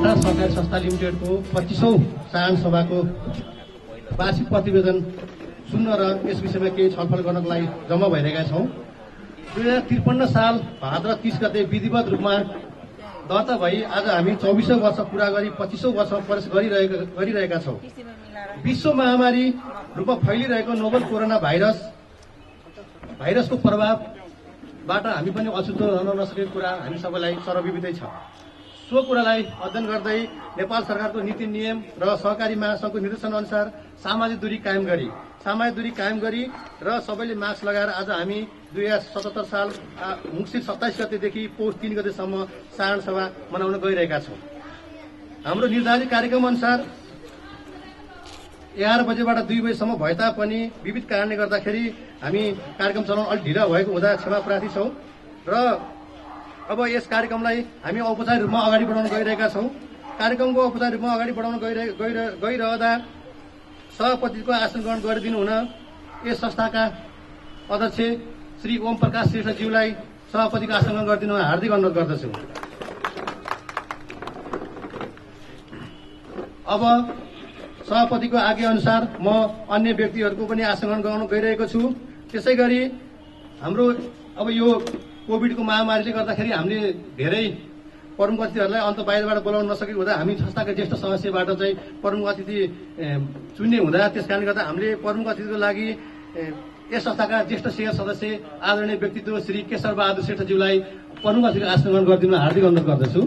भट्टार सहकारी संस्था लिमिटेडको 25औं साधारण सभाको वार्षिक प्रतिवेदन सुन्न र यस विषयमा केही छलफल गर्नको लागि जम्मा भइरहेका छौँ। 2053 साल भाद्र 30 गते विधिवत रूपमा दर्ता भई आज हामी 24औं वर्ष पूरा गरी 25औं वर्षमा प्रवेश गरिरहेका छौँ। विश्व महामारी रूपमा फैलिरहेको नोभल कोरोना भाइरसको प्रभावबाट हामी पनि अछुतो रहन नसकेको कुरा हामी सबैलाई सर्वविदितै छ। सो कुरालाई अध्ययन गर्दै नेपाल सरकारको नीति नियम र सहकारी महासंघको निर्देशन अनुसार सामाजिक दूरी कायम गरी र सबैले मास्क लगाएर आज हामी 2077 साल मुक्सिर 27 गतेदेखि पौष 3 गतेसम्म साधारण सभा मनाउन गइरहेका छौँ। हाम्रो निर्धारित कार्यक्रम अनुसार 11 बजेबाट 2 बजेसम्म भए तापनि विविध कारणले गर्दाखेरि हामी कार्यक्रम चलाउन अलिक ढिला भएको हुँदा क्षमा प्रार्थी छौँ र अब यस कार्यक्रमलाई हामी औपचारिक रूपमा अगाडि बढाउन गइरहेका छौँ। कार्यक्रमको औपचारिक रूपमा अगाडि बढाउन गइरहँदा सभापतिको आसन ग्रहण गरिदिनु हुन यस संस्थाका अध्यक्ष श्री ओम प्रकाश श्रेष्ठज्यूलाई सभापतिको आसन ग्रहण गरिदिनु हार्दिक अनुरोध गर्दछु। अब सभापतिको आज्ञा अनुसार म अन्य व्यक्तिहरूको पनि आसन ग्रहण गराउन गइरहेको छु। त्यसै गरी हाम्रो अब यो कोभिडको महामारीले गर्दाखेरि हामीले धेरै प्रमुख अतिथिहरूलाई अन्त बाहिरबाट बोलाउन नसकेको हुँदा हामी संस्थाका ज्येष्ठ सदस्यबाट चाहिँ प्रमुख अतिथि चुन्ने हुँदा त्यस कारणले गर्दा हामीले प्रमुख अतिथिको लागि यस संस्थाका ज्येष्ठ सदस्य आदरणीय व्यक्तित्व श्री केशर बहादुर श्रेष्ठज्यूलाई प्रमुख अतिथिको आसन ग्रहण गरिदिन हार्दिक अनुरोध गर्दछु।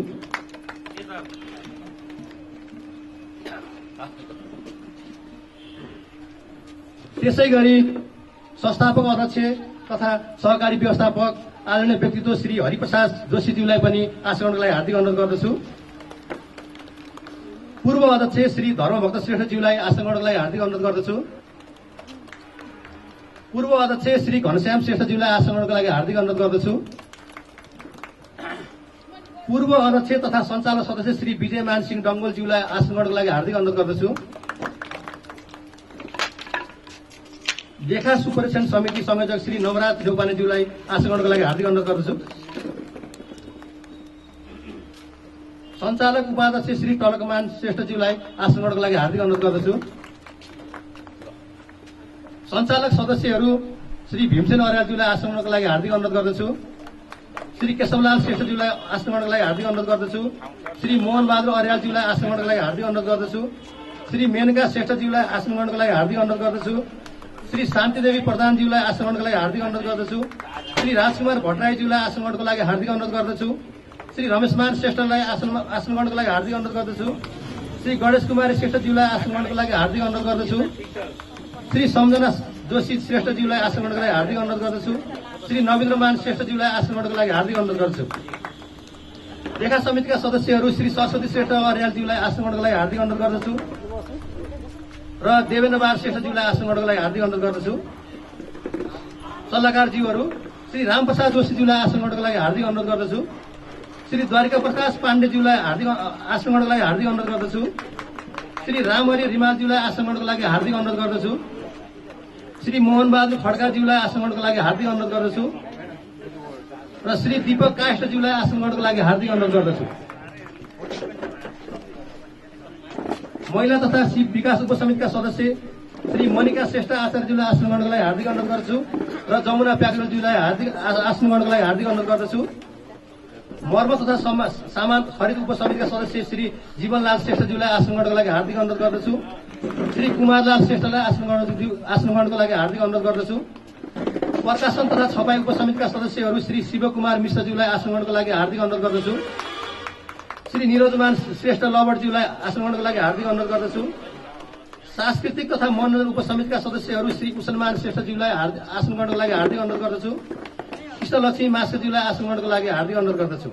त्यसै गरी संस्थापक अध्यक्ष तथा सहकारी व्यवस्थापक आदरणीय व्यक्तित्व श्री हरिप्रसाद जोशीज्यूलाई पनि आसन ग्रहणको लागि हार्दिक अनुरोध गर्दछु। पूर्व अध्यक्ष श्री धर्मभक्त श्रेष्ठज्यूलाई आसन ग्रहणको लागि हार्दिक अनुरोध गर्दछु। पूर्व अध्यक्ष श्री घनश्याम श्रेष्ठज्यूलाई आसन ग्रहणको लागि हार्दिक अनुरोध गर्दछु। पूर्व अध्यक्ष तथा सञ्चालक सदस्य श्री विजयमान सिंह डङ्गोलज्यूलाई आसन ग्रहणको लागि हार्दिक अनुरोध गर्दछु। लेखा सुपरीक्षण समिति संयोजक श्री नवराज ढेउपानेज्यूलाई आसन ग्रहणको लागि हार्दिक अनुरोध गर्दछु। सञ्चालक उपाध्यक्ष श्री टलकमान श्रेष्ठज्यूलाई आसन ग्रहणको लागि हार्दिक अनुरोध गर्दछु। सञ्चालक सदस्यहरू श्री भीमसेन अर्यालज्यूलाई आसन ग्रहणको लागि हार्दिक अनुरोध गर्दछु। श्री केशवलाल श्रेष्ठज्यूलाई आसन ग्रहणको लागि हार्दिक अनुरोध गर्दछु। श्री मोहन बहादुर अर्यालज्यूलाई आसन ग्रहणको लागि हार्दिक अनुरोध गर्दछु। श्री मेनका श्रेष्ठज्यूलाई आसन ग्रहणको लागि हार्दिक अनुरोध गर्दछु। श्री शान्तिदेवी प्रधानज्यूलाई आसन ग्रहणको लागि हार्दिक अनुरोध गर्दछु। श्री राजकुमार भट्टराईज्यूलाई आसन ग्रहणको लागि हार्दिक अनुरोध गर्दछु। श्री रमेशमान श्रेष्ठलाई आसन ग्रहणको लागि हार्दिक अनुरोध गर्दछु। श्री गणेश कुमारी श्रेष्ठज्यूलाई आसन ग्रहणको लागि हार्दिक अनुरोध गर्दछु। श्री सम्झना जोशी श्रेष्ठज्यूलाई आसन ग्रहणको लागि हार्दिक अनुरोध गर्दछु। श्री नवीन्द्रमान श्रेष्ठज्यूलाई आसन ग्रहणको लागि हार्दिक अनुरोध गर्दछु। लेखा समितिका सदस्यहरू श्री सरस्वती श्रेष्ठ अर्यालज्यूलाई आसन ग्रहणको लागि हार्दिक अनुरोध गर्दछु र देवेन्द्र बहादुर श्रेष्ठज्यूलाई आसन ग्रहणको लागि हार्दिक अनुरोध गर्दछु। सल्लाहकारज्यूहरू श्री रामप्रसाद जोशीज्यूलाई आसन ग्रहणको लागि हार्दिक अनुरोध गर्दछु। श्री द्वारिका प्रकाश पाण्डेज्यूलाई आसन ग्रहणको लागि हार्दिक अनुरोध गर्दछु। श्री रामहरि रिमालज्यूलाई आसन ग्रहणको लागि हार्दिक अनुरोध गर्दछु। श्री मोहन बहादुर खड्काज्यूलाई आसन ग्रहणको लागि हार्दिक अनुरोध गर्दछु र श्री दीपक काष्टज्यूलाई आसन ग्रहणको लागि हार्दिक अनुरोध गर्दछु। महिला तथा शिव विकास उपसमितिका सदस्य श्री मनिका श्रेष्ठ आचार्यज्यूलाई आसन ग्रहणको लागि हार्दिक अनुरोध गर्दछु र जमुना प्याकुलज्यूलाई आसन ग्रहणको लागि हार्दिक अनुरोध गर्दछु। मर्म तथा सामान खरिद उपसमितिका सदस्य श्री जीवनलाल श्रेष्ठज्यूलाई आसन ग्रहणको लागि हार्दिक अनुरोध गर्दछु। श्री कुमारलाल श्रेष्ठलाई आसन ग्रहणको लागि हार्दिक अनुरोध गर्दछु। प्रकाशन तथा छपाई उपसमितिका सदस्यहरू श्री शिवकुमार मिश्रज्यूलाई आसन ग्रहणको लागि हार्दिक अनुरोध गर्दछु। श्री निरोजमान श्रेष्ठ लवटज्यूलाई आसन ग्रहणको लागि हार्दिक अनुरोध गर्दछु। सांस्कृतिक तथा मनोरञ्जन उपसमितिका सदस्यहरू श्री कुशलमान श्रेष्ठज्यूलाई आसन ग्रहणको लागि हार्दिक अनुरोध गर्दछु। कृष्णलक्ष्मी मास्कज्यूलाई आसन ग्रहणको लागि हार्दिक अनुरोध गर्दछु।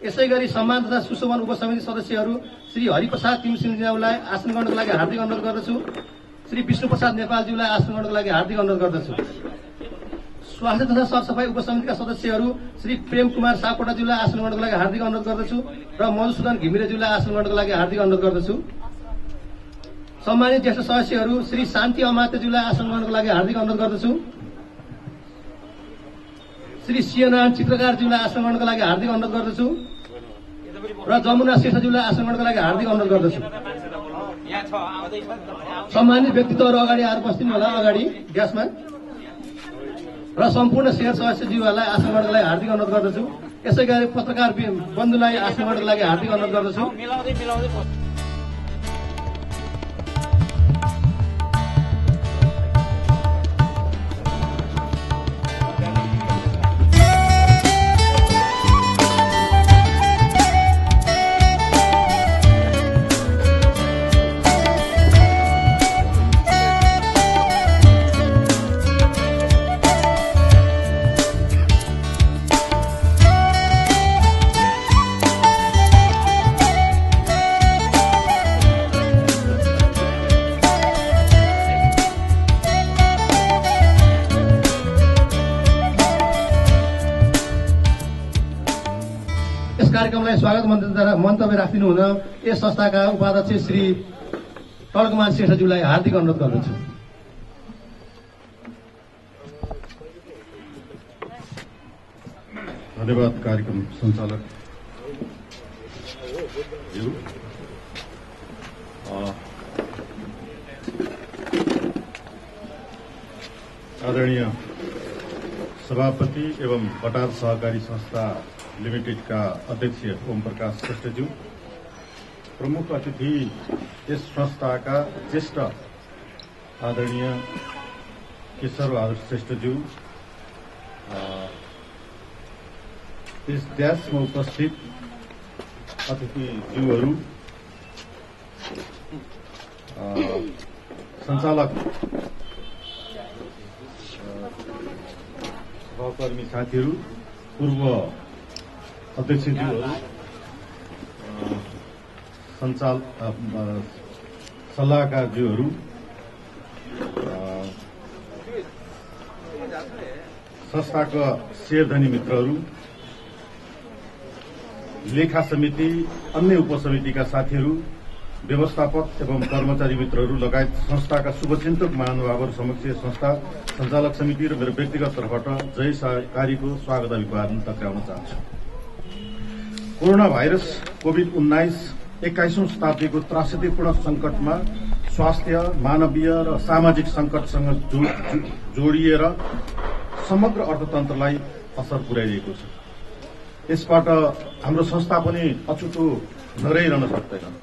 यसै गरी सम्मान तथा सुशोभन उपसमिति सदस्यहरू श्री हरिप्रसाद तिमसिंहज्यूलाई आसन ग्रहणको लागि हार्दिक अनुरोध गर्दछु। श्री विष्णुप्रसाद नेपालज्यूलाई आसन ग्रहणको लागि हार्दिक अनुरोध गर्दछु। स्वास्थ्य तथा सरसफाई उपसमितिका सदस्यहरू श्री प्रेम कुमार सापकोटाज्यूलाई आसन ग्रहणको लागि हार्दिक अनुरोध गर्दछु र मधुसूदन घिमिरेज्यूलाई आसन ग्रहणको लागि हार्दिक अनुरोध गर्दछु। सम्मानित ज्येष्ठ सदस्यहरू श्री शान्ति अमात्यज्यूलाई आसन ग्रहणको लागि हार्दिक अनुरोध गर्दछु। श्री सिंहनारायण चित्रकारज्यूलाई आसन ग्रहणको लागि हार्दिक अनुरोध गर्दछु। र जमुना श्रेष्ठज्यूलाई आसन गर्नको लागि हार्दिक अनुरोध गर्दछु। सम्मानित व्यक्तित्वहरू अगाडि आएर बस्दिनु होला अगाडि ग्यासमा। र सम्पूर्ण शेयर सदस्यज्यूहरूलाई आसन गर्नको लागि हार्दिक अनुरोध गर्दछु। यसै गरी पत्रकार बन्धुलाई आसन गर्नको लागि हार्दिक अनुरोध गर्दछु। कार्यक्रमलाई स्वागत मन्तव्य राखिदिनु हुन यस संस्थाका उपाध्यक्ष श्री टलकमान श्रेष्ठज्यूलाई हार्दिक अनुरोध गर्दछु। धन्यवाद कार्यक्रम सञ्चालक। आदरणीय सभापति एवं बटार सहकारी संस्था लिमिटेडका अध्यक्ष ओम प्रकाश श्रेष्ठज्यू, प्रमुख अतिथि यस संस्थाका ज्येष्ठ आदरणीय केशर बहादुर श्रेष्ठज्यू, यस ड्यासमा उपस्थित अतिथिज्यूहरू, सञ्चालक सहकर्मी साथीहरू, पूर्व अध्यक्षज्यूहरू, सल्लाहकारज्यूहरू, संस्थाका शेयरधनी मित्रहरू, लेखा समिति, अन्य उपसमितिका साथीहरू, व्यवस्थापक एवं कर्मचारी मित्रहरू लगायत संस्थाका शुभचिन्तक महानुभावहरू समक्ष संस्था सञ्चालक समिति र मेरो व्यक्तिगत तर्फबाट जय सहकारीको स्वागत अभिवादन टक्राउन चाहन्छु। कोरोना भाइरस कोभिड-19 21औं शताब्दीको त्रासदीपूर्ण संकटमा स्वास्थ्य, मानवीय र सामाजिक संकटसँग जोडिएर समग्र अर्थतन्त्रलाई असर पुर्याइरहेको छ। यसबाट हाम्रो संस्था पनि अछुतो नरहिरहन सक्दैन।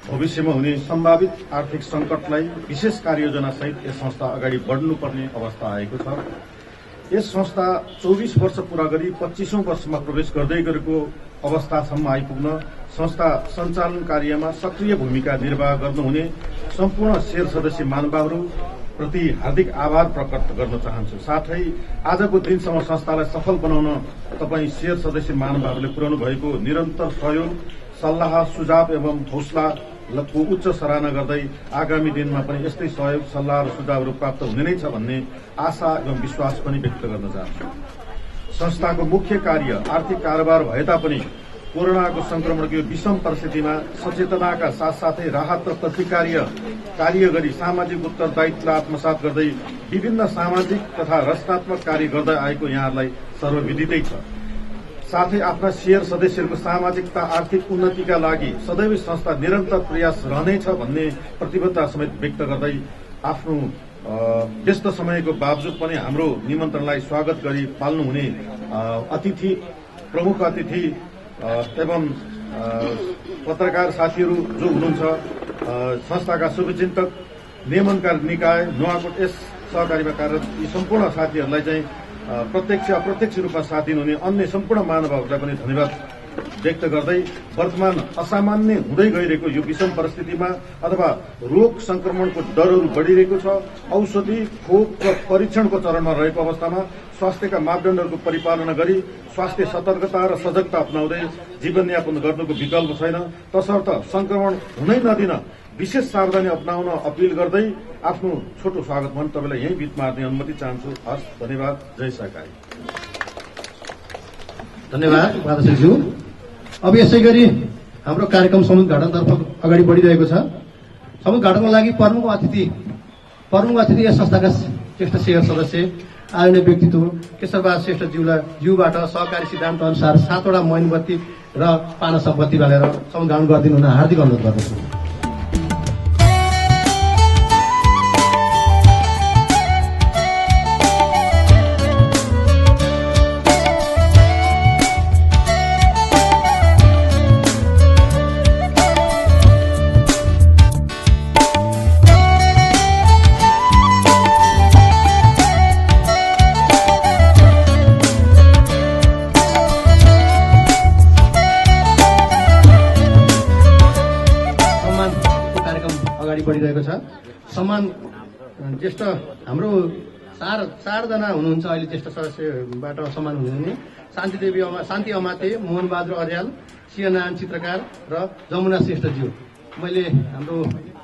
भविष्यमा हुने सम्भावित आर्थिक संकटलाई विशेष कार्ययोजना सहित यस संस्था अगाडि बढ्नुपर्ने अवस्था आएको छ। यस संस्था 24 वर्ष पूरा गरी 25औं वर्षमा प्रवेश गर्दै गरेको अवस्थासम्म आइपुग्न संस्था सञ्चालन कार्यमा सक्रिय भूमिका निर्वाह गर्नुहुने सम्पूर्ण शेयर सदस्य महानुभावहरू प्रति हार्दिक आभार प्रकट गर्न चाहन्छु। साथै आजको दिनसम्म संस्थालाई सफल बनाउन तपाईँ शेयर सदस्य महानुभावहरूले पुर्याउनु भएको निरन्तर सहयोग, सल्लाह, सुझाव एवं हौसलाको उच्च सराहना गर्दै आगामी दिनमा पनि यस्तै सहयोग, सल्लाह र सुझावहरू प्राप्त हुने नै छ भन्ने आशा एवं विश्वास पनि व्यक्त गर्न चाहन्छु। संस्थाको मुख्य कार्य आर्थिक कारोबार भए तापनि कोरोनाको संक्रमणको यो विषम परिस्थितिमा सचेतनाका साथसाथै राहत र प्रतिकार्य कार्य गरी सामाजिक उत्तरदायित्व आत्मसात गर्दै विभिन्न सामाजिक तथा रचनात्मक कार्य गर्दै आएको यहाँहरूलाई सर्वविदितै छ। साथै आफ्ना शेयर सदस्यहरूको सामाजिकता, आर्थिक उन्नतिका लागि सदैव संस्था निरन्तर प्रयास रहनेछ भन्ने प्रतिबद्धता समेत व्यक्त गर्दै आफ्नो व्यस्त समयको बावजुद पनि हाम्रो निमन्त्रणलाई स्वागत गरी पाल्नुहुने प्रमुख अतिथि एवं पत्रकार साथीहरू जो हुनुहुन्छ, संस्थाका शुभचिन्तक, नियमनकार निकाय, नुवाकोट यस सहकारीमा कार्यरत यी सम्पूर्ण साथीहरूलाई चाहिँ प्रत्यक्ष अप्रत्यक्ष रूपमा साथ दिनुहुने अन्य सम्पूर्ण महानुभावहरूलाई पनि धन्यवाद व्यक्त गर्दै वर्तमान असामान्य हुँदै गइरहेको यो विषम परिस्थितिमा अथवा रोग संक्रमणको दरहरू बढ़िरहेको छ, औषधि, खोप र परीक्षणको चरणमा रहेको अवस्थामा स्वास्थ्यका मापदण्डहरूको परिपालना गरी स्वास्थ्य सतर्कता र सजगता अपनाउँदै जीवनयापन गर्नुको विकल्प छैन। तसर्थ संक्रमण हुनै नदिन विशेष सावधानी अपनाउन अपील गर्दै आफ्नो छोटो स्वागत मन तपाईलाई यही बीच मार्ने अनुमति चाहन्छु। हस्, धन्यवाद। जय सहकारी। धन्यवाद उपाध्यक्षज्यू। अब यसै गरी हाम्रो कार्यक्रम समूह घाटनतर्फ अगाडि बढिरहेको छ। समूह घाटनको लागि प्रमुख अतिथि यस संस्थाका ज्येष्ठ शेयर सदस्य आदरणीय व्यक्तित्व केशरबहादुर श्रेष्ठज्यूबाट सहकारी सिद्धान्त अनुसार 7वटा मोमबत्ती र पानस बत्ती बालेर सम्मान गरिदिनु हुन हार्दिक अनुरोध गर्दछु। बढिरहेको छ। सम्मान ज्येष्ठ हाम्रो चारजना हुनुहुन्छ अहिले ज्येष्ठ सदस्यबाट सम्मान हुनुहुने शान्ति अमाते, मोहन बहादुर अर्याल, सिंहनारायण चित्रकार र जमुना श्रेष्ठज्यू। मैले हाम्रो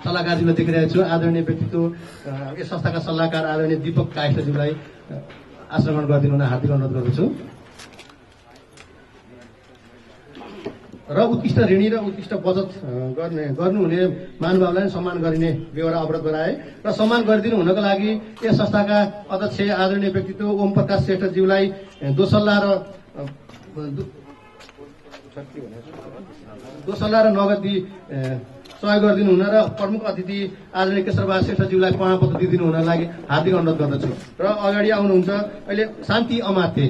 सल्लाहकारज्यूलाई देखिरहेको छु। आदरणीय व्यक्तित्व यस संस्थाका सल्लाहकार आदरणीय दीपक कायस्थज्यूलाई आसन ग्रहण गरिदिनु हुन हार्दिक अनुरोध गर्दछु। र उत्कृष्ट ऋणी र उत्कृष्ट बचत गर्नुहुने महानुभावलाई सम्मान गरिने बेहोरा अवरोध गराए र सम्मान गरिदिनु हुनको लागि यस संस्थाका अध्यक्ष आदरणीय व्यक्तित्व ओम प्रकाश श्रेष्ठज्यूलाई दोसल्ला र नगदी सहयोग गरिदिनु हुन र प्रमुख अतिथि आदरणीय केशरबहादुर श्रेष्ठज्यूलाई प्रमाणपत्र दिइदिनु हुन लागि हार्दिक अनुरोध गर्दछु। र अगाडि आउनुहुन्छ अहिले शान्ति अमाते।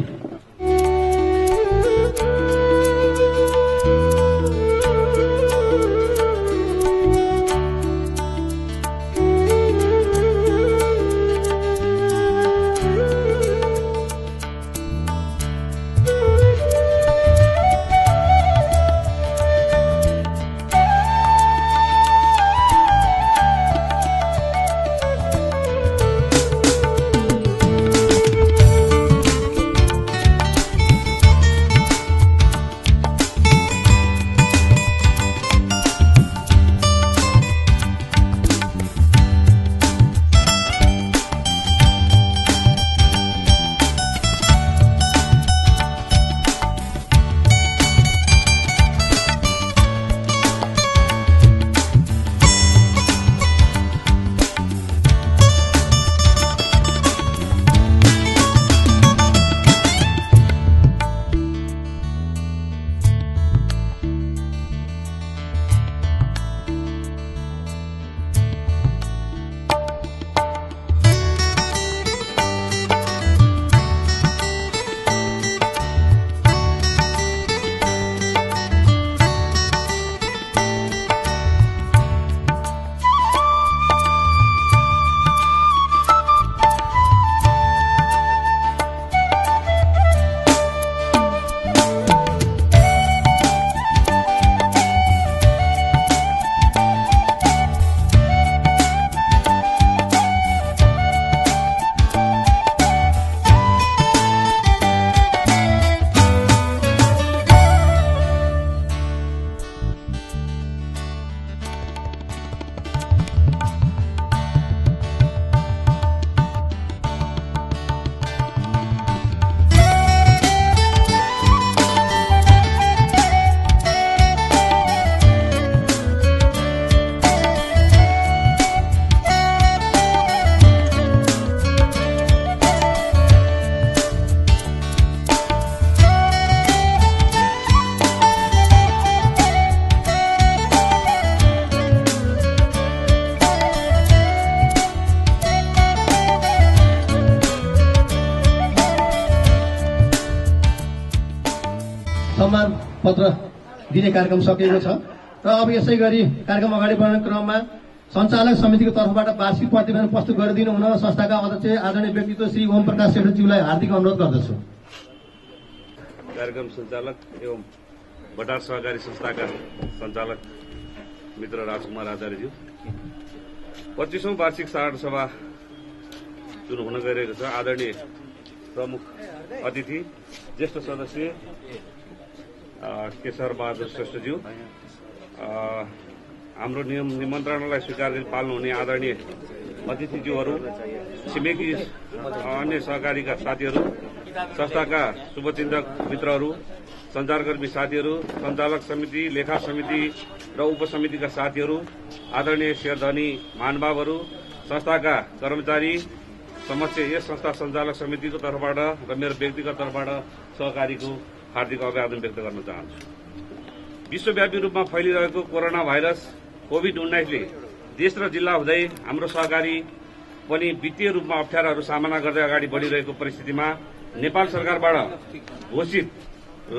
सम्मान पत्र दिने कार्यक्रम सकिएको छ र अब यसै गरी कार्यक्रम अगाडि बढाउने क्रममा सञ्चालक समितिको तर्फबाट वार्षिक प्रतिवेदन प्रस्तुत गरिदिनु हुन संस्थाका अध्यक्ष आदरणीय व्यक्तित्व श्री ओम प्रकाश श्रेष्ठज्यूलाई हार्दिक अनुरोध गर्दछु। कार्यक्रम सञ्चालक एवं बटार सहकारी संस्थाका सञ्चालक मित्र राजकुमार आचार्यज्यू, 25औं वार्षिक साधारण सभा जुन हुन गइरहेको छ, आदरणीय प्रमुख अतिथि ज्येष्ठ सदस्य केशरबहादुर श्रेष्ठज्यू, हाम्रो निमन्त्रणालाई स्वीकार गरी पाल्नुहुने आदरणीय अतिथिज्यूहरू, छिमेकी अन्य सहकारीका साथीहरू, संस्थाका शुभचिन्तक मित्रहरू, सञ्चारकर्मी साथीहरू, सञ्चालक समिति, लेखा समिति र उपसमितिका साथीहरू, आदरणीय शेरधनी महानुभावहरू, संस्थाका कर्मचारी, समक्ष यस संस्था सञ्चालक समितिको तर्फबाट र मेरो व्यक्तिगत तर्फबाट सहकारीको हार्दिक अभिवादन व्यक्त गर्न चाहन्छु। विश्वव्यापी रूपमा फैलिरहेको कोरोना भाइरस कोभिड-19ले देश र जिल्ला हुँदै हाम्रो सहकारी पनि वित्तीय रूपमा अप्ठ्याराहरू सामना गर्दै अगाडि बढ़िरहेको परिस्थितिमा नेपाल सरकारबाट घोषित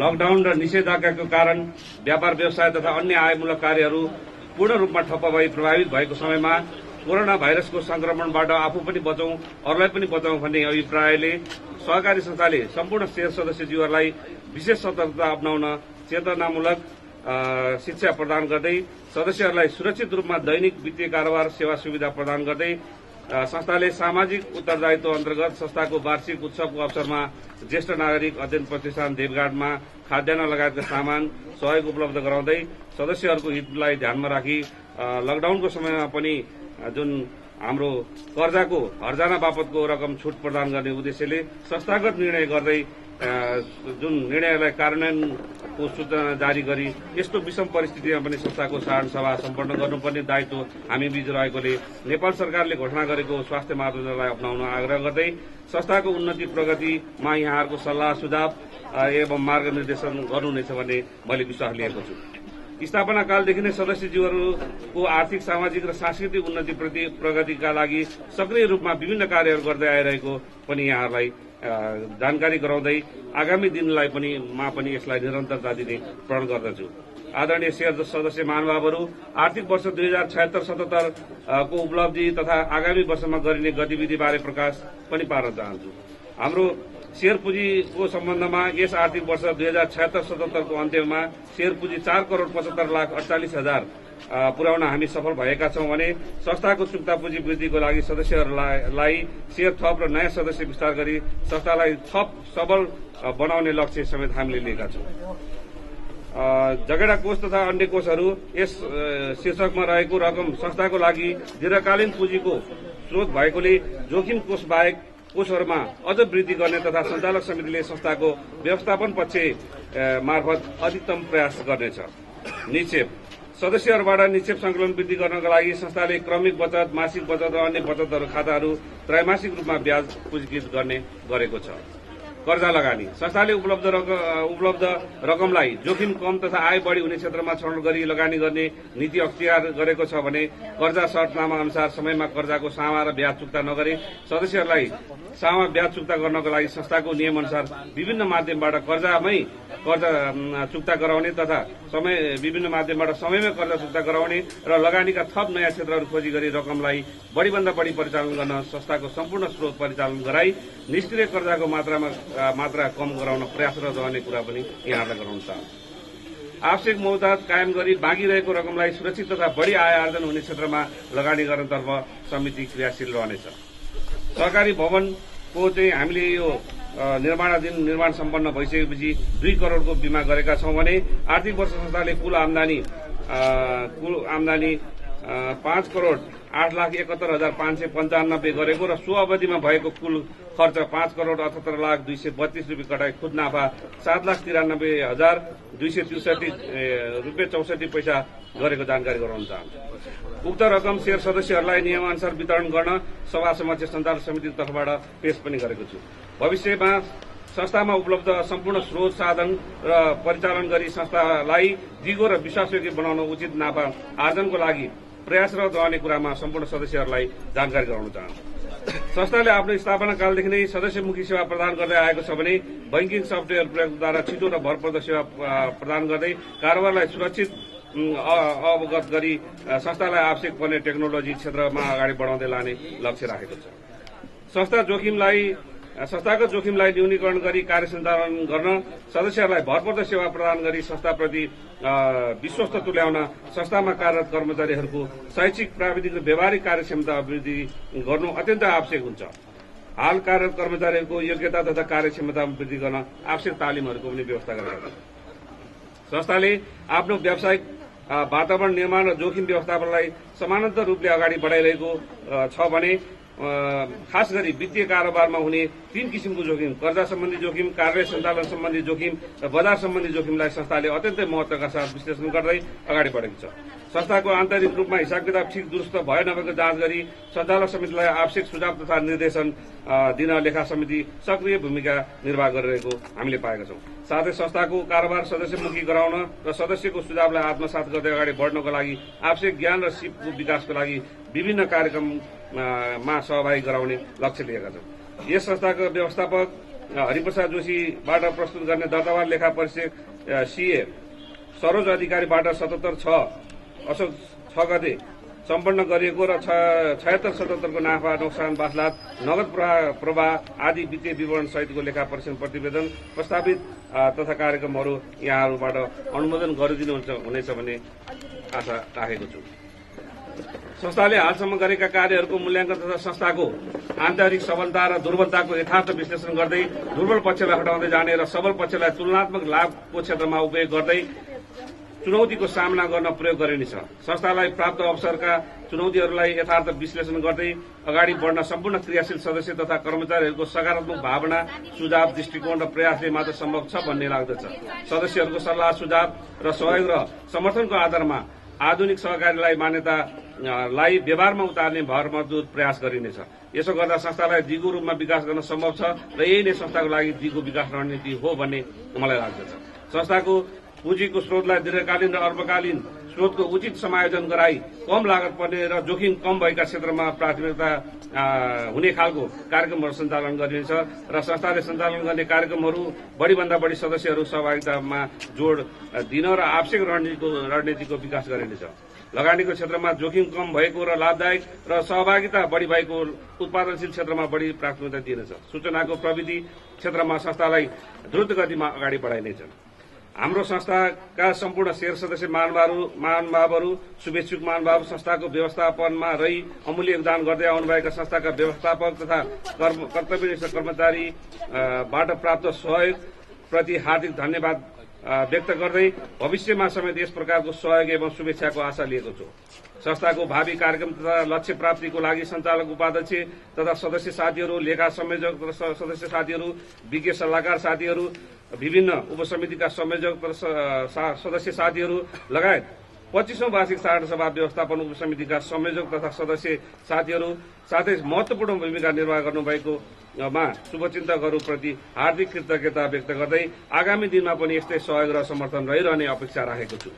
लकडाउन र निषेधाज्ञाको कारण व्यापार व्यवसाय तथा अन्य आयमूलक कार्यहरू पूर्ण रूपमा ठप्प भई प्रभावित भएको समयमा कोरोना भाइरसको संक्रमणबाट आफू पनि बचौं अरूलाई पनि बचाउँ भन्ने अभिप्रायले सहकारी संस्थाले सम्पूर्ण शेयर सदस्यज्यूहरूलाई विशेष सतर्कता अपनाउन चेतनामूलक शिक्षा प्रदान गर्दै सदस्यहरूलाई सुरक्षित रूपमा दैनिक वित्तीय कारोबार सेवा सुविधा प्रदान गर्दै संस्थाले सामाजिक उत्तरदायित्व अन्तर्गत संस्थाको वार्षिक उत्सवको अवसरमा ज्येष्ठ नागरिक अध्ययन प्रतिष्ठान देवघाटमा खाद्यान्न लगायतका सामान सहयोग उपलब्ध गराउँदै सदस्यहरूको हितलाई ध्यानमा राखी लकडाउनको समयमा पनि जुन हाम्रो कर्जाको हर्जाना बापतको रकम छुट प्रदान गर्ने उद्देश्यले संस्थागत निर्णय गर्दै जुन निर्णयलाई कार्यान्वयनको सूचना जारी गरी यस्तो विषम परिस्थितिमा पनि संस्थाको साधारण सभा सम्पन्न गर्नुपर्ने दायित्व हामी बीच रहेकोले नेपाल सरकारले घोषणा गरेको स्वास्थ्य मापदण्डलाई अपनाउन आग्रह गर्दै संस्थाको उन्नति प्रगतिमा यहाँहरूको सल्लाह सुझाव एवं मार्गनिर्देशन गर्नुहुनेछ भन्ने मैले विश्वास लिएको छु। स्थापना कालदेखि नै सदस्यज्यूहरूको आर्थिक सामाजिक र सांस्कृतिक उन्नति प्रगतिका लागि सक्रिय रूपमा विभिन्न कार्यहरू गर्दै आइरहेको पनि यहाँहरूलाई जानकारी गराउँदै आगामी दिनलाई पनि यसलाई निरन्तरता दिने प्रण गर्दछु। आदरणीय शेयर सदस्य महानुभावहरू, आर्थिक वर्ष 2076-77 को उपलब्धि तथा आगामी वर्षमा गरिने गतिविधिबारे प्रकाश पनि पार्न चाहन्छु। हाम्रो शेयर पुँजीको सम्बन्धमा यस आर्थिक वर्ष 2076-77 को अन्त्यमा शेयर पुँजी 4,75,48,000 पुर्याउन हामी सफल भएका छौं भने संस्थाको चुक्ता पुँजी वृद्धिको लागि सदस्यहरूलाई शेयर थप र नयाँ सदस्य विस्तार गरी संस्थालाई थप सबल बनाउने लक्ष्य समेत हामीले लिएका छौं। जगेडा कोष तथा अन्य कोषहरू यस शीर्षकमा रहेको रकम संस्थाको लागि दीर्घकालीन पुँजीको स्रोत भएकोले जोखिम कोष बाहेक कोषहरूमा अझ वृद्धि गर्ने तथा सञ्चालक समितिले संस्थाको व्यवस्थापन पक्ष मार्फत अधिकतम प्रयास गर्नेछ। निक्षेप सदस्यहरूबाट निक्षेप संकलन वृद्धि गर्नका लागि संस्थाले क्रमिक बचत, मासिक बचत र अन्य बचतहरू खाताहरू त्रैमासिक रूपमा ब्याज पूंजीकृत गरेको छ। कर्जा लगानी संस्थाले उपलब्ध रकमलाई जोखिम कम तथा आय बढ़ी हुने क्षेत्रमा छनौट गरी लगानी गर्ने नीति अख्तियार गरेको छ भने कर्जा शर्तनामा अनुसार समयमा कर्जाको सामा र ब्याज चुक्ता नगरे सदस्यहरूलाई सामा ब्याज चुक्ता गर्नको लागि संस्थाको नियम अनुसार विभिन्न माध्यमबाट कर्जा चुक्ता गराउने तथा विभिन्न माध्यमबाट समयमै कर्जा चुक्ता गराउने र लगानीका थप नयाँ क्षेत्रहरू खोजी गरी रकमलाई बढ़ीभन्दा बढ़ी परिचालन गर्न संस्थाको सम्पूर्ण स्रोत परिचालन गराई निष्क्रिय कर्जाको मात्रा कम गराउन प्रयासरत रहने कुरा पनि यहाँहरूलाई गराउन चाहन्छु। आवश्यक मौताद कायम गरी बाँकी रहेको रकमलाई सुरक्षित तथा बढ़ी आय आर्जन हुने क्षेत्रमा लगानी गर्नतर्फ समिति क्रियाशील रहनेछ। सरकारी भवनको चाहिँ हामीले यो निर्माण सम्पन्न भइसकेपछि 2 करोड़को बीमा गरेका छौं भने आर्थिक वर्ष संस्थाले कुल आमदानी 5,08,71,595 गरेको र सो अवधिमा भएको कुल खर्च 5,78,232 रुपियाँ कटाई खुद नाफा 7,93,263 रुपियाँ 64 पैसा गरेको जानकारी गराउन चाहन्छु। उक्त रकम शेयर सदस्यहरूलाई नियमअनुसार वितरण गर्न सभा समक्ष सञ्चालक समितिको तर्फबाट पेश पनि गरेको छु। भविष्यमा संस्थामा उपलब्ध सम्पूर्ण स्रोत साधन र परिचालन गरी संस्थालाई दिगो र विश्वासयोग्य बनाउन उचित नाफा आर्जनको लागि प्रयासरत रहने कुरामा सम्पूर्ण सदस्यहरूलाई जानकारी गराउन चाहन्छु। संस्थाले आफ्नो स्थापना कालदेखि नै सदस्यमुखी सेवा प्रदान गर्दै आएको छ भने बैंकिङ सफ्टवेयर प्रयोगद्वारा छिटो र भरपर्दो सेवा प्रदान गर्दै कारोबारलाई सुरक्षित अवगत गरी संस्थालाई आवश्यक पर्ने टेक्नोलोजी क्षेत्रमा अगाडि बढाउँदै लाने लक्ष्य राखेको छ। संस्थागत जोखिमलाई न्यूनीकरण गरी कार्य सञ्चालन गर्न सदस्यहरूलाई भरपर्दो सेवा प्रदान गरी संस्थाप्रति विश्वस्त तुल्याउन संस्थामा कार्यरत कर्मचारीहरूको शैक्षिक, प्राविधिक र व्यावहारिक कार्यक्षमता वृद्धि गर्नु अत्यन्त आवश्यक हुन्छ। हाल कार्यरत कर्मचारीहरूको योग्यता तथा कार्यक्षमता वृद्धि गर्न आवश्यक तालिमहरूको पनि व्यवस्था गरेको छ। संस्थाले आफ्नो व्यावसायिक वातावरण निर्माण र जोखिम व्यवस्थापनलाई समानान्तर रूपले अगाडि बढ़ाइरहेको छ भने खास गरी वित्तीय कारोबारमा हुने 3 किसिमको जोखिम, कर्जा सम्बन्धी जोखिम, कार्यालय सञ्चालन सम्बन्धी जोखिम र बजार सम्बन्धी जोखिमलाई संस्थाले अत्यन्तै महत्त्वका साथ विश्लेषण गर्दै अगाडि बढेको छ। संस्थाको आन्तरिक रूपमा हिसाब किताब ठिक दुरुस्त भए नभएको जाँच गरी सञ्चालक समितिलाई आवश्यक सुझाव तथा निर्देशन दिन लेखा समिति सक्रिय भूमिका निर्वाह गरिरहेको हामीले पाएका छौं। साथै संस्थाको कारोबार सदस्यमुखी गराउन र सदस्यको सुझावलाई आत्मसात गर्दै अगाडि बढ्नको लागि आवश्यक ज्ञान र सिपको विकासको लागि विभिन्न कार्यक्रममा सहभागी गराउने लक्ष्य लिएका छौं। यस संस्थाको व्यवस्थापक हरिप्रसाद जोशीबाट प्रस्तुत गर्ने दर्तावान लेखा परिषद सीए सरोज अधिकारीबाट 77/6 असोज 6 गते सम्पन्न गरिएको र 76-77 को नाफा नोक्सान बासलात नगद प्रवाह आदि वित्तीय विवरण सहितको लेखा परीक्षण प्रतिवेदन प्रस्तावित तथा कार्यक्रमहरू यहाँहरूबाट अनुमोदन गरिदिनु हुनेछ भन्ने आशा राखेको छु। संस्थाले हालसम्म गरेका कार्यहरूको मूल्याङ्कन तथा संस्थाको आन्तरिक सबलता र दुर्बलताको यथार्थ विश्लेषण गर्दै दुर्बल पक्षलाई हटाउँदै जाने र सबल पक्षलाई तुलनात्मक लाभको क्षेत्रमा उपयोग गर्दै चुनौतीको सामना गर्न प्रयोग गरिनेछ। संस्थालाई प्राप्त अवसरका चुनौतीहरूलाई यथार्थ विश्लेषण गर्दै अगाडि बढ्न सम्पूर्ण क्रियाशील सदस्य तथा कर्मचारीहरूको सकारात्मक भावना, सुझाव, दृष्टिकोण र प्रयासले मात्र सम्भव छ भन्ने लाग्दछ। सदस्यहरूको सल्लाह, सुझाव र सहयोग र समर्थनको आधारमा आधुनिक सहकारीलाई मान्यतालाई व्यवहारमा उतार्ने भरमजबुत प्रयास गरिनेछ। यसो गर्दा संस्थालाई दिगो रूपमा विकास गर्न सम्भव छ र यही नै संस्थाको लागि दिगो विकास रणनीति हो भन्ने मलाई लाग्दछ। संस्थाको पुँजीको स्रोतलाई दीर्घकालीन र अल्पकालीन स्रोतको उचित समायोजन गराई कम लागत पर्ने र जोखिम कम भएका क्षेत्रमा प्राथमिकता हुने खालको कार्यक्रमहरू सञ्चालन गरिनेछ र संस्थाले सञ्चालन गर्ने कार्यक्रमहरू बढ़ीभन्दा बढ़ी सदस्यहरू सहभागितामा जोड़ दिन र आवश्यक रणनीतिको विकास गरिनेछ। लगानीको क्षेत्रमा जोखिम कम भएको र लाभदायक र सहभागिता बढ़ी भएको उत्पादनशील क्षेत्रमा बढ़ी प्राथमिकता दिइनेछ। सूचनाको प्रविधि क्षेत्रमा संस्थालाई द्रुत गतिमा अगाडि बढाइनेछ। हाम्रो संस्थाका सम्पूर्ण शेयर सदस्य महानुभावहरू, शुभेच्छुक महानुभाव, संस्थाको व्यवस्थापनमा रही अमूल्य योगदान गर्दै आउनुभएका संस्थाका व्यवस्थापक तथा कर्तव्यनिष्ठ कर्मचारीबाट प्राप्त सहयोग प्रति हार्दिक धन्यवाद व्यक्त गर्दै भविष्यमा समेत यस प्रकारको सहयोग एवं शुभेच्छाको आशा लिएको छु। संस्थाको भावी कार्यक्रम तथा लक्ष्य प्राप्तिको लागि सञ्चालक उपाध्यक्ष तथा सदस्य साथीहरू, लेखा संयोजक तथा सदस्य साथीहरू, विज्ञ सल्लाहकार साथीहरू, विभिन्न उपसमितिका संयोजक सदस्य साथीहरू लगायत 25औं वार्षिक साधारण सभा व्यवस्थापन उपसमितिका संयोजक तथा सदस्य साथीहरू साथै महत्वपूर्ण भूमिका निर्वाह गर्नुभएकोमा शुभचिन्तकहरूप्रति हार्दिक कृतज्ञता व्यक्त गर्दै आगामी दिनमा पनि यस्तै सहयोग र समर्थन रहिरहने अपेक्षा राखेको छु।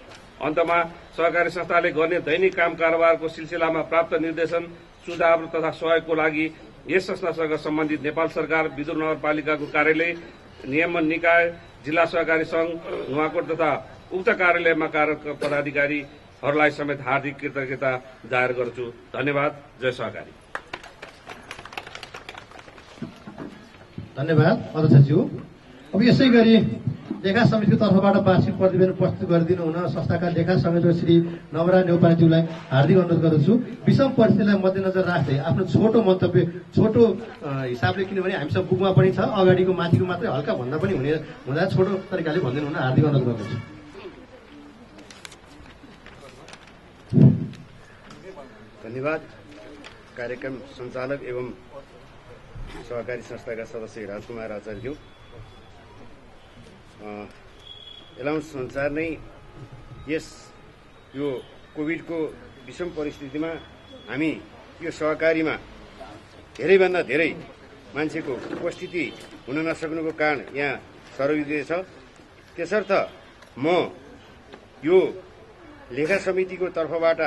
अन्तमा सहकारी संस्थाले गर्ने दैनिक काम कारोबारको सिलसिलामा प्राप्त निर्देशन, सुझाव तथा सहयोगको लागि यस संस्थासँग सम्बन्धित नेपाल सरकार, विदुर नगरपालिकाको कार्यालय, नियमन निकाय, जिल्ला सहकारी संघ, नुवाकोट तथा उक्त कार्यालयमा कार्यरत पदाधिकारीहरूलाई समेत हार्दिक कृतज्ञता जाहेर गर्छु। धन्यवाद। जय सहकारी। धन्यवाद अध्यक्षज्यू। अब यसै गरी लेखा समितिको तर्फबाट वार्षिक प्रतिवेदन प्रस्तुत गरिदिनु हुन संस्थाका लेखा संयोजक श्री नवराज नेउपानेज्यूलाई हार्दिक अनुरोध गर्दछु। विषम परिस्थितिलाई मध्यनजर राख्दै आफ्नो छोटो मन्तव्य, छोटो हिसाबले, किनभने हामीसँग बुकमा पनि छ, अगाडिको माथिको मात्रै हल्का भन्दा पनि हुँदा छोटो तरिकाले भनिदिनु हुन हार्दिक अनुरोध गर्दछु। धन्यवाद। कार्यक्रम सञ्चालक एवं सहकारी संस्थाका सदस्य राजकुमार आचार्यज्यू, एलाउन्स अनुसार नै यो कोभिडको विषम परिस्थितिमा हामी यो सहकारीमा धेरैभन्दा धेरै मान्छेको उपस्थिति हुन नसक्नुको कारण यहाँ सर्वविदित छ। त्यसर्थ म यो लेखा समितिको तर्फबाट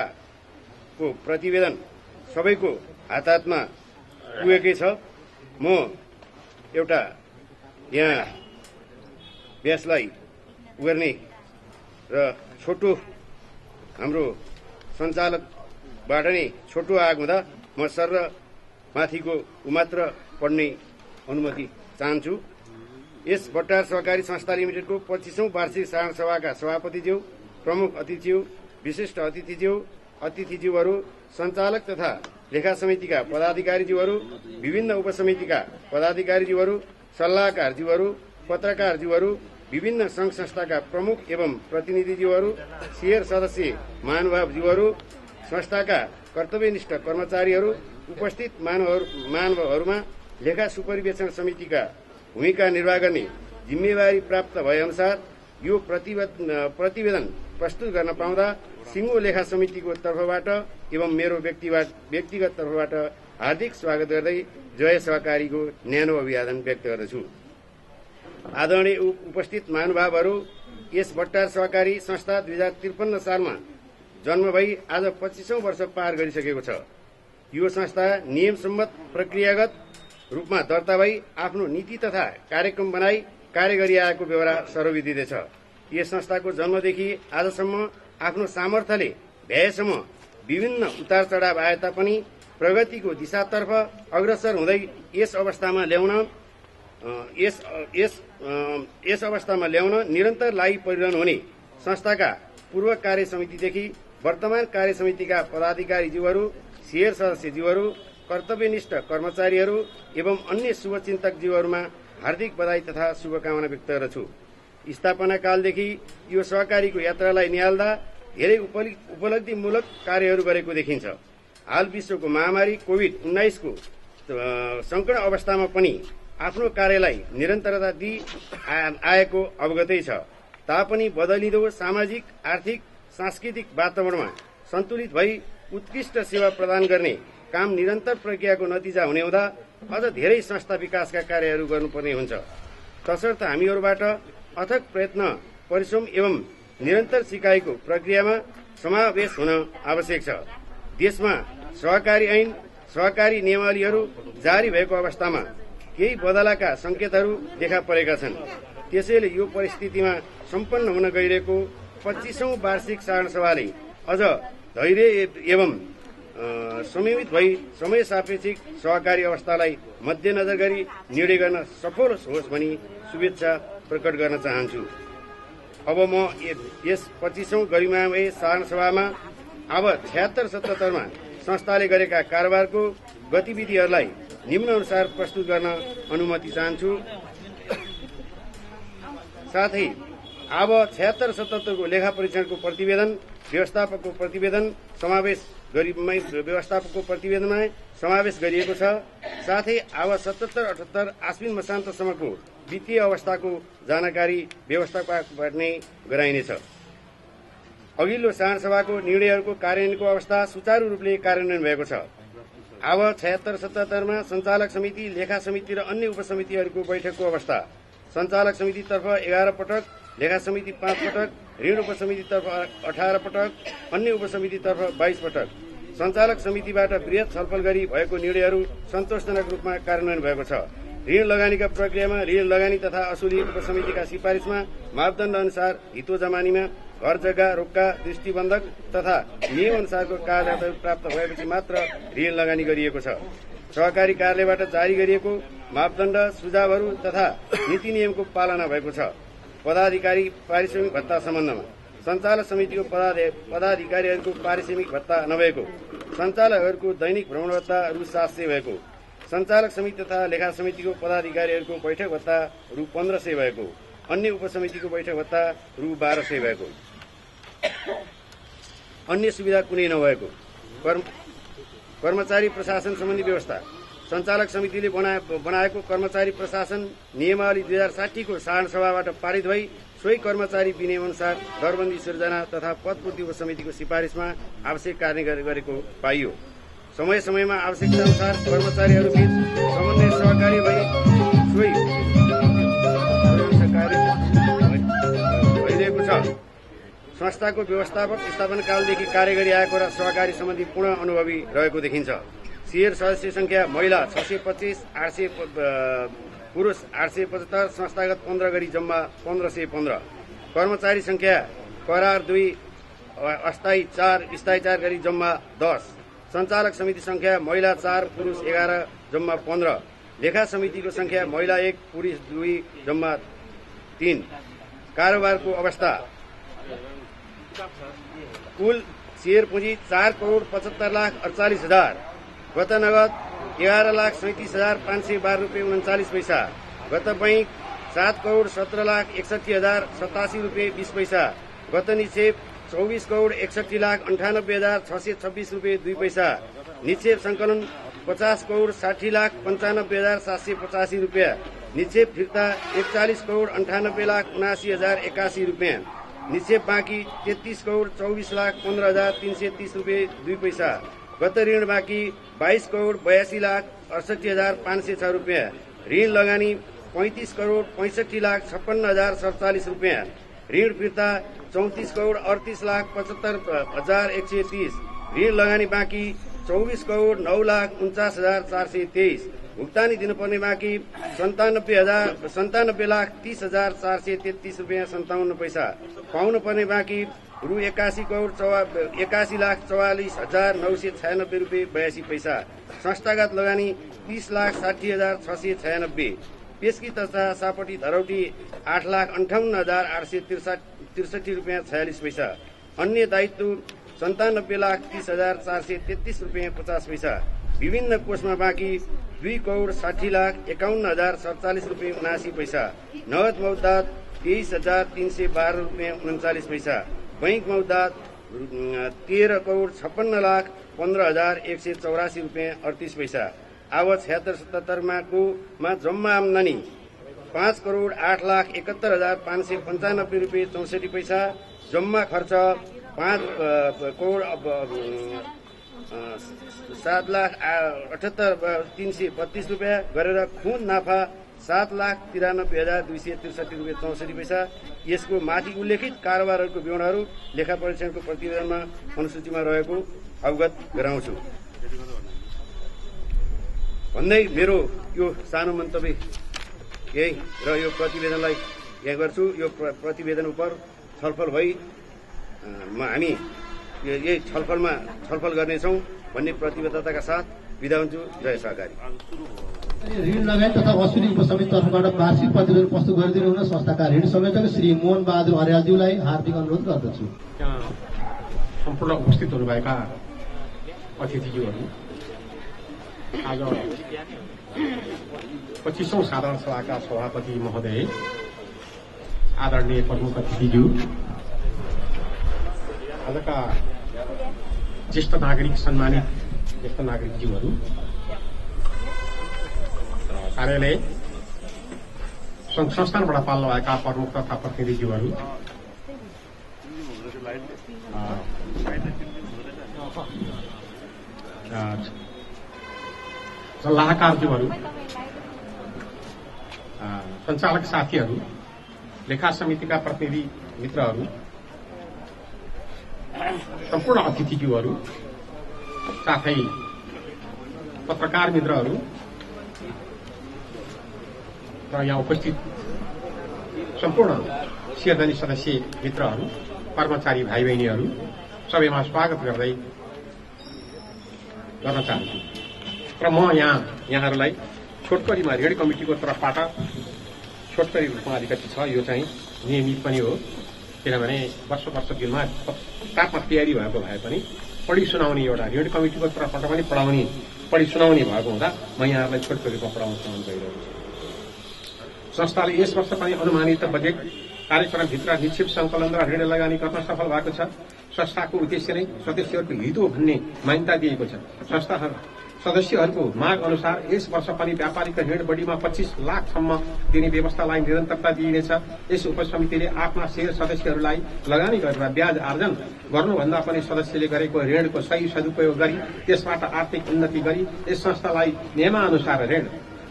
को प्रतिवेदन सबैको हातमा पुगेकै छ। म एउटा यहाँ व्यासलाई गर्ने र छोटो हाम्रो सञ्चालकबाट नै छोटो आग हुँदा म सर माथिको मात्र पढ्ने अनुमति चाहन्छु। यस बट्टार सहकारी संस्था लिमिटेडको 25औं वार्षिक साधारण सभाका सभापतिज्यू, प्रमुख अतिथिज्यू, विशिष्ट अतिथिज्यूहरू, सञ्चालक तथा लेखा समितिका पदाधिकारीज्यूहरू, विभिन्न उपसमितिका पदाधिकारीज्यूहरू, सल्लाहकारज्यूहरू, पत्रकारज्यूहरू, विभिन्न संघ संस्थाका प्रमुख एवं प्रतिनिधिज्यूहरू, शेयर सदस्य महानुभावज्यूहरू, संस्थाका कर्तव्यनिष्ठ कर्मचारीहरू, उपस्थित महानुभावहरूमा लेखा सुपरिवेक्षण समितिका भूमिका निर्वाह गर्ने जिम्मेवारी प्राप्त भए अनुसार यो प्रतिवेदन प्रस्तुत गर्न पाउँदा सिङ्गो लेखा समितिको तर्फबाट एवं मेरो व्यक्तिगत तर्फबाट हार्दिक स्वागत गर्दै जय सहकारीको न्यानो अभिवादन व्यक्त गर्दछु। आदरणीय उपस्थित महानुभावहरू, यस बट्टार सहकारी संस्था 2053 सालमा जन्म भई आज 25औं वर्ष पार गरिसकेको छ। यो संस्था नियम सम्मत प्रक्रियागत रूपमा दर्ता भई आफ्नो नीति तथा कार्यक्रम बनाई कार्य गरिआएको बेहोरा सर्वविदित छ। यस संस्थाको जन्मदेखि आजसम्म आफ्नो सामर्थ्यले भ्याएसम्म विभिन्न उतार चढाव आए तापनि प्रगतिको दिशातर्फ अग्रसर हुँदै यस अवस्थामा ल्याउन निरन्तर लागि परिरहनु हुने संस्थाका पूर्व कार्य समितिदेखि वर्तमान कार्य समितिका पदाधिकारीज्यूहरू, शेयर सदस्यज्यूहरू, कर्तव्यनिष्ठ कर्मचारीहरू एवं अन्य शुभचिन्तकज्यूहरूमा हार्दिक बधाई तथा शुभकामना व्यक्त गर्दछु। स्थापना कालदेखि यो सहकारीको यात्रालाई निहाल्दा धेरै उपलब्धिमूलक कार्यहरू गरेको देखिन्छ। हाल विश्वको महामारी कोभिड-19 को संकट अवस्थामा पनि आफ्नो कार्यलाई निरन्तरता दिई आएको अवगतै छ। तापनि बदलिँदो सामाजिक, आर्थिक, सांस्कृतिक वातावरणमा सन्तुलित भई उत्कृष्ट सेवा प्रदान गर्ने काम निरन्तर प्रक्रियाको नतिजा हुने हुँदा अझ धेरै संस्था विकासका कार्यहरू गर्नुपर्ने हुन्छ। तसर्थ हामीहरूबाट अथक प्रयत्न, परिश्रम एवं निरन्तर सिकाइको प्रक्रियामा समावेश हुन आवश्यक छ। देशमा सहकारी ऐन, सहकारी नियमावलीहरू जारी भएको अवस्थामा केही बदलाका संकेतहरू देखा परेका छन्। त्यसैले यो परिस्थितिमा सम्पन्न हुन गइरहेको 25औं वार्षिक साधारण सभाले अझ धैर्य एवं संयमित भई समय सापेक्षिक सहकारी अवस्थालाई मध्यनजर गरी निर्णय गर्न सफल होस् भनी शुभेच्छा प्रकट गर्न चाहन्छु। अब म यस 25औं गरिमामय साधारण सभामा अब 76-77 मा संस्थाले गरेका कारोबारको गतिविधिहरूलाई निम्न अनुसार प्रस्तुत गर्न अनुमति चाहन्छु। साथै अब 76-77 को लेखा परीक्षणको प्रतिवेदन, व्यवस्थापकको प्रतिवेदन व्यवस्थापकको प्रतिवेदनमा समावेश गरिएको छ। साथै अब 77-78 आश्विन मसान्तसम्मको वित्तीय अवस्थाको जानकारी व्यवस्थापकबाट नै गराइनेछ। अघिल्लो साधारण सभाको निर्णयहरूको कार्यान्वयनको अवस्था सुचारू रूपले कार्यान्वयन भएको छ। अब 76-77 मा सञ्चालक समिति, लेखा समिति र अन्य उपसमितिहरूको बैठकको अवस्था। सञ्चालक समितितर्फ 11 पटक, लेखा समिति 5 पटक, ऋण उपसमितितर्फ 18 पटक, अन्य उपसमितितर्फ 22 पटक। सञ्चालक समितिबाट वृहत छलफल गरी भएको निर्णयहरू सन्तोषजनक रूपमा कार्यान्वयन भएको छ। ऋण लगानीका प्रक्रियामा ऋण लगानी तथा असुली उपसमितिका सिफारिसमा मापदण्ड अनुसार हितो जमानीमा घर जग्गा, रोक्का, दृष्टिबन्धक तथा नियम अनुसारको कागजातहरू प्राप्त भएपछि मात्र ऋण लगानी गरिएको छ। सहकारी कार्यालयबाट जारी गरिएको मापदण्ड, सुझावहरू तथा नीति नियमको पालना भएको छ। पदाधिकारी पारिश्रमिक भत्ता सम्बन्धमा सञ्चालक समितिको पदाधिकारीहरूको पारिश्रमिक भत्ता नभएको, सञ्चालकहरूको दैनिक भ्रमण भत्ता रु 700 भएको, सञ्चालक समिति तथा लेखा समितिको पदाधिकारीहरूको बैठक भत्ता रु 1500 भएको, अन्य उपसमितिको बैठक भत्ता रु 1200 भएको, अन्य सुविधा कुनै नभएको, कर्मचारी प्रशासन सम्बन्धी व्यवस्था सञ्चालक समितिले बनाएको कर्मचारी प्रशासन नियमावली 2060 को साधारण सभाबाट पारित भई सोही कर्मचारी विनियम अनुसार दरबन्दी सिर्जना तथा पदपूर्ति उपसमितिको सिफारिसमा आवश्यक कार्य गरेको पाइयो। समय समयमा आवश्यकता अनुसार कर्मचारीहरूबीच समन्वय सहकारी भई सोही भइरहेको छ। संस्थाको व्यवस्थापक स्थापनाकालदेखि कार्य गरिआएको र सहकारी सम्बन्धी पूर्ण अनुभवी रहेको देखिन्छ। शेयर सदस्य संख्या महिला 625, पुरुष 875, संस्थागत 15 गरी जम्मा 1515। कर्मचारी संख्या करार 2, अस्थायी 4, स्थायी 4 गरी जम्मा 10। सञ्चालक समिति संख्या महिला 4, पुरुष 11 जम्मा 15। लेखा समितिको संख्या महिला 1, पुरुष 2 जम्मा 3। कारोबारको अवस्था कुल शेयर पुँजी 4,75,48,000। गत नगद 11,37,512 रुपियाँ 39 पैसा। गत बैंक 7,17,61,087 रुपियाँ 20 पैसा। गत निक्षेप 24,61,98,626 रुपियाँ 2 पैसा। निक्षेप संकलन 50,60,95,785 रुपियाँ। निक्षेप फिर्ता 41,98,79,81 रुपियाँ। निक्षेप बाँकी 33,24,15,330 रुपियाँ 2 पैसा। गत ऋण बाँकी 22,82,68,506 रुपियाँ। ऋण लगानी 35,65,56,47 रुपियाँ। ऋण फिर्ता 34,38,75,130। ऋण लगानी बाँकी 24,09,49,423। भुक्तानी दिनुपर्ने बाँकी 97,30,433 रुपियाँ 57 पैसा। पाउनु पर्ने बाँकी रु 81,44,996 रुपियाँ 82 पैसा। संस्थागत लगानी 30,60,696। पेशकी तथा सापटी धरौटी 8,58,863 रुपियाँ 46 पैसा। अन्य दायित्व 97,30,433 रुपियाँ 50 पैसा। विभिन्न कोषमा बाँकी 2,60,51,047 रुपियाँ 79 पैसा। नगद मौद्दात 23,312 रुपियाँ 39 पैसा। बैंक मौद्दात 13,56,15,184 रुपियाँ 38 पैसा। आवक 76,77 मा जम्मा आमदानी 5,08,71,595 रुपियाँ 64 पैसा। जम्मा खर्च 5,07,78,332 रुपियाँ गरेर खुन नाफा 7,93,263 रुपियाँ 64 पैसा। यसको माथि उल्लेखित कारोबारहरूको विवरणहरू लेखा परीक्षणको प्रतिवेदनमा अनुसूचीमा रहेको अवगत गराउँछु भन्दै मेरो यो सानो मन्तव्य यही र यो प्रतिवेदनलाई यहाँ गर्छु। यो प्रतिवेदन उप छलफल भई हामी यही छलफल गर्नेछौँ भन्ने प्रतिबद्धताका साथ बिदा हुन्छु। जय सहकारी। ऋण लगानी तथा वसुली उपसमिति तर्फबाट वार्षिक प्रतिवेदन प्रस्तुत गरिदिनु हुन संस्थाका ऋण संयोजक श्री मोहन बहादुर अर्यालज्यूलाई हार्दिक अनुरोध गर्दछु। सम्पूर्ण उपस्थित हुनुभएका अतिथिज्यूहरू, आज 25औं साधारण सभाका सभापति महोदय, आदरणीय प्रमुख अतिथिज्यू, आजका ज्येष्ठ नागरिक सम्मानित ज्येष्ठ नागरिकज्यूहरू, कार्यालय संघ संस्थानबाट पाल्नु भएका प्रमुख तथा प्रतिनिधिज्यूहरू, सल्लाहकारज्यूहरू, सञ्चालक साथीहरू, लेखा समितिका प्रतिनिधि मित्रहरू, सम्पूर्ण अतिथिज्यूहरू, साथै पत्रकार मित्रहरू र यहाँ उपस्थित सम्पूर्ण शिरदनी सदस्य मित्रहरू, कर्मचारी भाइ बहिनीहरू, सबैमा स्वागत गर्न चाहन्छु। र म यहाँहरूलाई छोटकरीमा ऋण कमिटिको तर्फबाट छोटकरी रूपमा अलिकति छ, यो चाहिँ नियमित पनि हो, किनभने वर्ष दिनमा किताबमा तयारी भएको भए पनि पढी सुनाउने एउटा ऋण कमिटिको तर्फबाट पनि पढी सुनाउने भएको हुँदा म यहाँहरूलाई छोटकरी रूपमा पढाउन गइरहेको छु। संस्थाले यस वर्ष पनि अनुमानित बजेट कार्यक्रमभित्र निक्षेप संकलन र ऋण लगानी गर्न सफल भएको छ। संस्थाको उद्देश्य नै सदस्यहरूको हित हो भन्ने मान्यता दिएको छ। संस्था सदस्यहरूको माग अनुसार यस वर्ष पनि व्यापारिक ऋण बढीमा 25 लाखसम्म दिने व्यवस्थालाई निरन्तरता दिइनेछ। यस उपसमितिले आफ्ना शेयर सदस्यहरूलाई लगानी गरेर ब्याज आर्जन गर्नुभन्दा पनि सदस्यले गरेको ऋणको सही सदुपयोग गरी त्यसबाट आर्थिक उन्नति गरी यस संस्थालाई नियमानुसार ऋण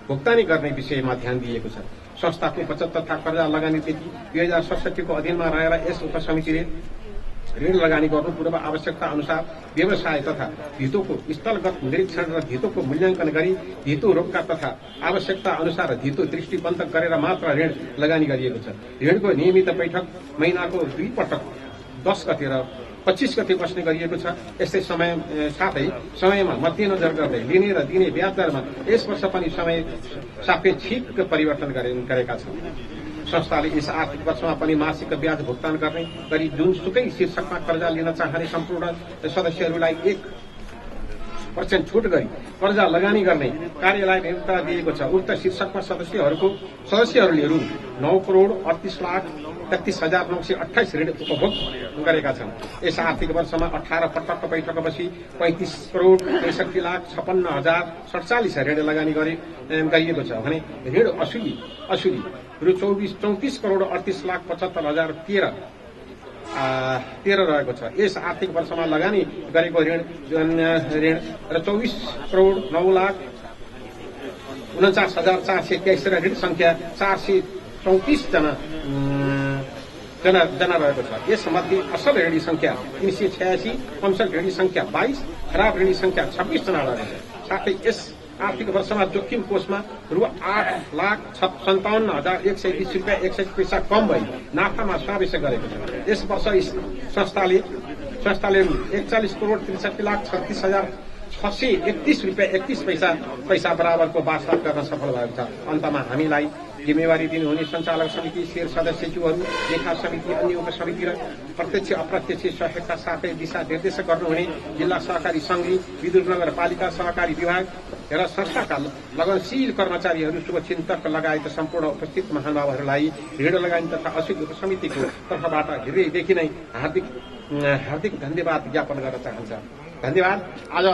भुक्तानी गर्ने विषयमा ध्यान दिएको छ। संस्थाको बचत तथा कर्जा लगानी नीति 2067 को अधीनमा रहेर यस उपसमितिले ऋण लगानी गर्नु पूर्व आवश्यकता अनुसार व्यवसाय तथा धितोको स्थलगत निरीक्षण र धितोको मूल्याङ्कन गरी धितो रोक्का तथा आवश्यकता अनुसार धितो दृष्टिबन्ध गरेर मात्र ऋण लगानी गरिएको छ। ऋणको नियमित बैठक महिनाको 2 पटक 10 गते र 25 गते बस्ने गरिएको छ। यस्तै साथै समयमा मध्यनजर गर्दै लिने र दिने ब्याज दरमा यस वर्ष पनि समय सापेक्षिक परिवर्तन गरेका छन्। संस्थाले यस आर्थिक वर्षमा पनि मासिक ब्याज भुक्तान गर्ने गरी जुनसुकै शीर्षकमा कर्जा लिन चाहने सम्पूर्ण सदस्यहरूलाई 1% छुट गरी कर्जा लगानी गर्ने कार्यलाई निरन्तरता दिएको छ। उक्त शीर्षकमा सदस्यहरूले रु 9,38,00,000 33,928 ऋण उपभोग गरेका छन्। यस आर्थिक वर्षमा 18 पटक बैठक बसी 35,63,56,047 ऋण लगानी गरिएको छ भने ऋण असुली रु 34,38,75,013 रहेको छ। यस आर्थिक वर्षमा लगानी गरेको ऋण र 24,09,49,423 र ऋण संख्या 434 जना रहेको छ। यसमध्ये असल ऋणी संख्या 386, कमसल ऋणी संख्या 22, खराब ऋणी संख्या 26 जना रहेको छ। साथै यस आर्थिक वर्षमा जोखिम कोषमा रु 8,57,120 रुपियाँ 61 पैसा कम भई नाफामा समावेश गरेको छ। यस वर्ष संस्थाले 41,63,36,36,631 रुपियाँ 31 पैसा बराबरको वार्षिक गर्न सफल भएको छ। अन्तमा हामीलाई जिम्मेवारी दिनुहुने सञ्चालक समिति, शेयर सदस्यज्यूहरू, लेखा समिति, अन्य उपसमिति र प्रत्यक्ष अप्रत्यक्ष सहयोगका साथै दिशा निर्देश गर्नुहुने जिल्ला सहकारी संघ, विदुर नगरपालिका सहकारी विभाग र संस्थाका लगनशील कर्मचारीहरू, शुभचिन्तक लगायत सम्पूर्ण उपस्थित महानुभावहरूलाई ऋण लगानी तथा असुल उपसमितिको तर्फबाट हृदयदेखि नै हार्दिक धन्यवाद ज्ञापन गर्न चाहन्छ। धन्यवाद। आज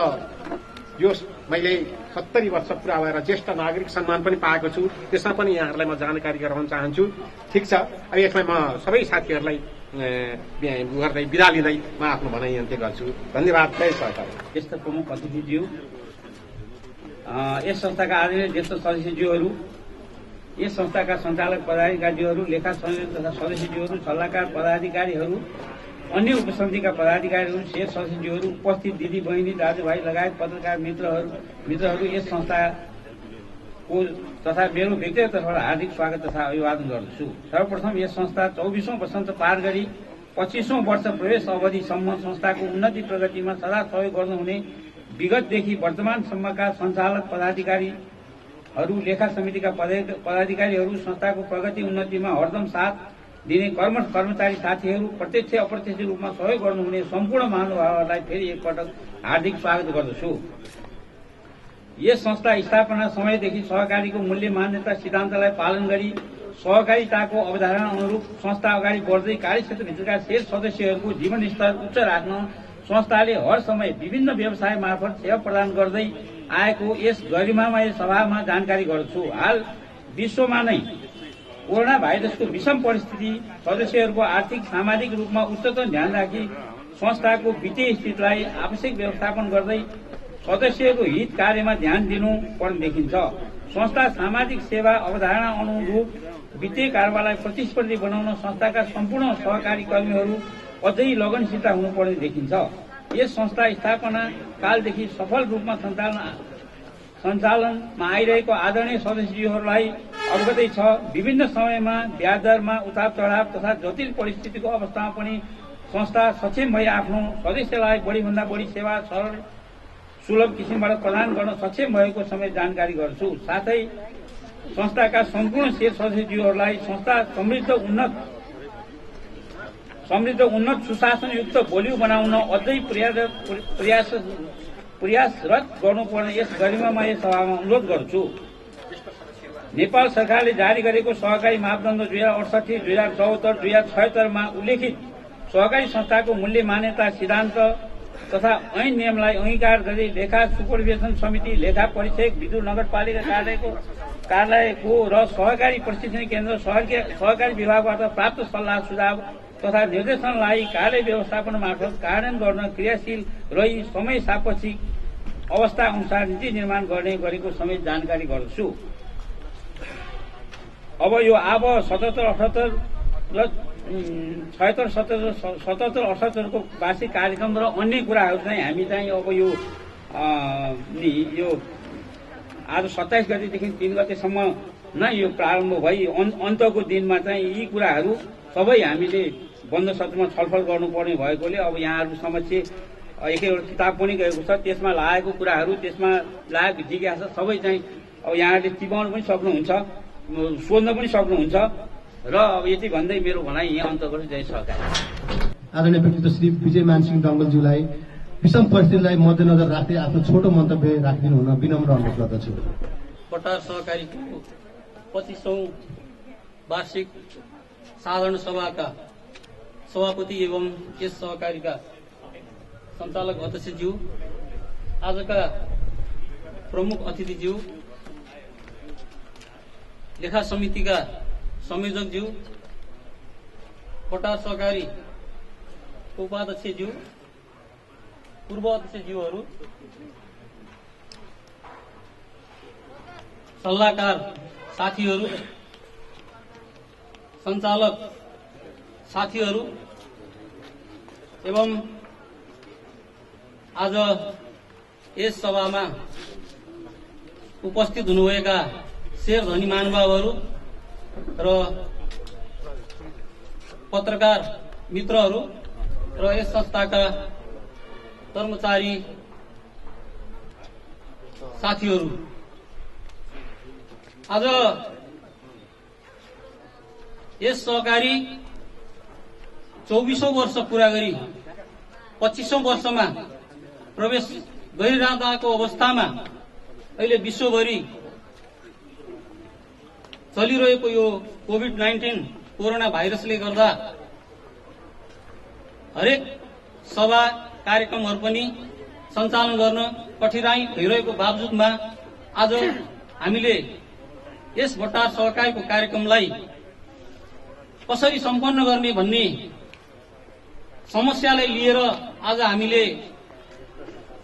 यो मैले 70 वर्ष पूरा भएर ज्येष्ठ नागरिक सम्मान पनि पाएको छु, त्यसमा पनि यहाँहरूलाई म जानकारी गराउन चाहन्छु। ठिक छ, अब यसमा म सबै साथीहरूलाई गर्दै बिदा लिँदै म आफ्नो भनाइ अन्त्य गर्छु। धन्यवाद। जय सरकार। यस्ता प्रमुख अतिथिज्यू, यस संस्थाका आदरणीय ज्येष्ठ सदस्यज्यूहरू, यस संस्थाका सञ्चालक पदाधिकारीज्यूहरू, लेखा संयोजक तथा सदस्यज्यूहरू, सल्लाहकार पदाधिकारीहरू, अन्य उपसमितिका पदाधिकारीहरू, शेयर सदस्यज्यूहरू, उपस्थित दिदी बहिनी दाजुभाइ लगायत पत्रकार मित्रहरू यस संस्थाको तथा मेरो व्यक्तिगत तर्फबाट हार्दिक स्वागत तथा अभिवादन गर्दछु। सर्वप्रथम यस संस्था 24औं वसन्त पार गरी 25औं वर्ष प्रवेश अवधिसम्म संस्थाको उन्नति प्रगतिमा सदा सहयोग गर्नुहुने विगतदेखि वर्तमानसम्मका सञ्चालक पदाधिकारीहरू, लेखा समितिका पदाधिकारीहरू, संस्थाको प्रगति उन्नतिमा हरदम साथ दिने कर्मचारी साथीहरू, प्रत्यक्ष अप्रत्यक्ष रूपमा सहयोग गर्नुहुने सम्पूर्ण महानुभावहरूलाई फेरि एकपटक हार्दिक स्वागत गर्दछु। यस संस्था स्थापना समयदेखि सहकारीको मूल्य मान्यता सिद्धान्तलाई पालन गरी सहकारिताको अवधारणा अनुरूप संस्था अगाडि बढ्दै कार्यक्षेत्रभित्रका शेयर सदस्यहरूको जीवनस्तर उच्च राख्न संस्थाले हर समय विभिन्न व्यवसाय मार्फत सेवा प्रदान गर्दै आएको यस गरिमामय सभामा जानकारी गर्दछु। हाल विश्वमा नै कोरोना भाइरसको विषम परिस्थिति सदस्यहरूको आर्थिक सामाजिक रूपमा उच्चतम ध्यान राखी संस्थाको वित्तीय स्थितिलाई आवश्यक व्यवस्थापन गर्दै सदस्यहरूको हित कार्यमा ध्यान दिनु पर्ने देखिन्छ। संस्था सामाजिक सेवा अवधारणा अनुरूप वित्तीय कारोबारलाई प्रतिस्पर्धी बनाउन संस्थाका सम्पूर्ण सहकारी कर्मीहरू अझै लगनशीलता हुनुपर्ने देखिन्छ। यस संस्था स्थापना कालदेखि सफल रूपमा सञ्चालनमा आइरहेको आदरणीय सदस्यहरूलाई अवगतै छ। विभिन्न समयमा ब्याज दरमा उतार चढाव तथा जटिल परिस्थितिको अवस्थामा पनि संस्था सक्षम भई आफ्नो सदस्यलाई बढीभन्दा बढी सेवा सरल सुलभ किसिमबाट प्रदान गर्न सक्षम भएको समय जानकारी गर्छु। साथै संस्थाका सम्पूर्ण शेयर सदस्यज्यूहरूलाई संस्था समृद्ध उन्नत सुशासनयुक्त बलियो बनाउन अझै प्रयासरत गर्नुपर्ने यस गरिमामय सभामा अनुरोध गर्छु। नेपाल सरकारले जारी गरेको सहकारी मापदण्ड 2068, 2074, 2076 मा उल्लेखित सहकारी संस्थाको मूल्य मान्यता सिद्धान्त तथा ऐन नियमलाई अंगीकार गरी लेखा सुपरभिजन समिति, लेखा परीक्षक, विदुर नगरपालिका कार्यालयको र सहकारी प्रशिक्षण केन्द्र सहकारी विभागबाट प्राप्त सल्लाह सुझाव तथा निर्देशनलाई कार्य व्यवस्थापन मार्फत कार्यान्वयन गर्न क्रियाशील रही समय सापेक्षिक अवस्था अनुसार नीति निर्माण गर्ने गरेको समेत जानकारी गर्दछु। अब यो 77-78 र 77-78 को वार्षिक कार्यक्रम र अन्य कुराहरू चाहिँ हामी चाहिँ अब यो आज 27 गतेदेखि 3 गतेसम्म नै यो प्रारम्भ भई अन्तको दिनमा चाहिँ यी कुराहरू सबै हामीले बन्द सत्रमा छलफल गर्नुपर्ने भएकोले अब यहाँहरू समक्ष एकैवटा किताब पनि गएको छ, त्यसमा लागेको कुराहरू, त्यसमा लागेको जिज्ञासा सबै चाहिँ अब यहाँहरूले टिपाउन पनि सक्नुहुन्छ, सोध्न पनि सक्नुहुन्छ र अब यति भन्दै मेरो भनाइ यहाँ अन्त गर्छु। जय सरकार। आदरणीय व्यक्तित्व श्री विजय मानसिंह डंगलज्यूलाई विषम परिस्थितिलाई मध्यनजर राख्दै आफ्नो छोटो मन्तव्य राखिदिनु हुन विनम्र अनुरोध गर्दछु। बटार सहकारीको 25औं वार्षिक साधारण सभाका सभापति एवं यस सहकारीका सञ्चालक अध्यक्षज्यू, आजका प्रमुख अतिथिज्यू, लेखा समितिका संयोजकज्यू, बटार सहकारी उपाध्यक्षज्यू, पूर्व अध्यक्षज्यूहरू, सल्लाहकार साथीहरू, सञ्चालक साथीहरू एवं आज यस सभामा उपस्थित हुनुभएका शेर धनी महानुभावहरू र पत्रकार मित्रहरू र यस संस्थाका कर्मचारी साथीहरू, आज यस सहकारी 24औं वर्ष पूरा गरी 25औं वर्षमा प्रवेश गरिरहँदाको अवस्थामा अहिले विश्वभरि चलिरहेको यो कोभिड-19 कोरोना भाइरसले गर्दा हरेक सभा कार्यक्रमहरू पनि सञ्चालन गर्न कठिनाई भइरहेको बावजुदमा आज हामीले यस बटार सहकारीको कार्यक्रमलाई कसरी सम्पन्न गर्ने भन्ने समस्यालाई लिएर आज हामीले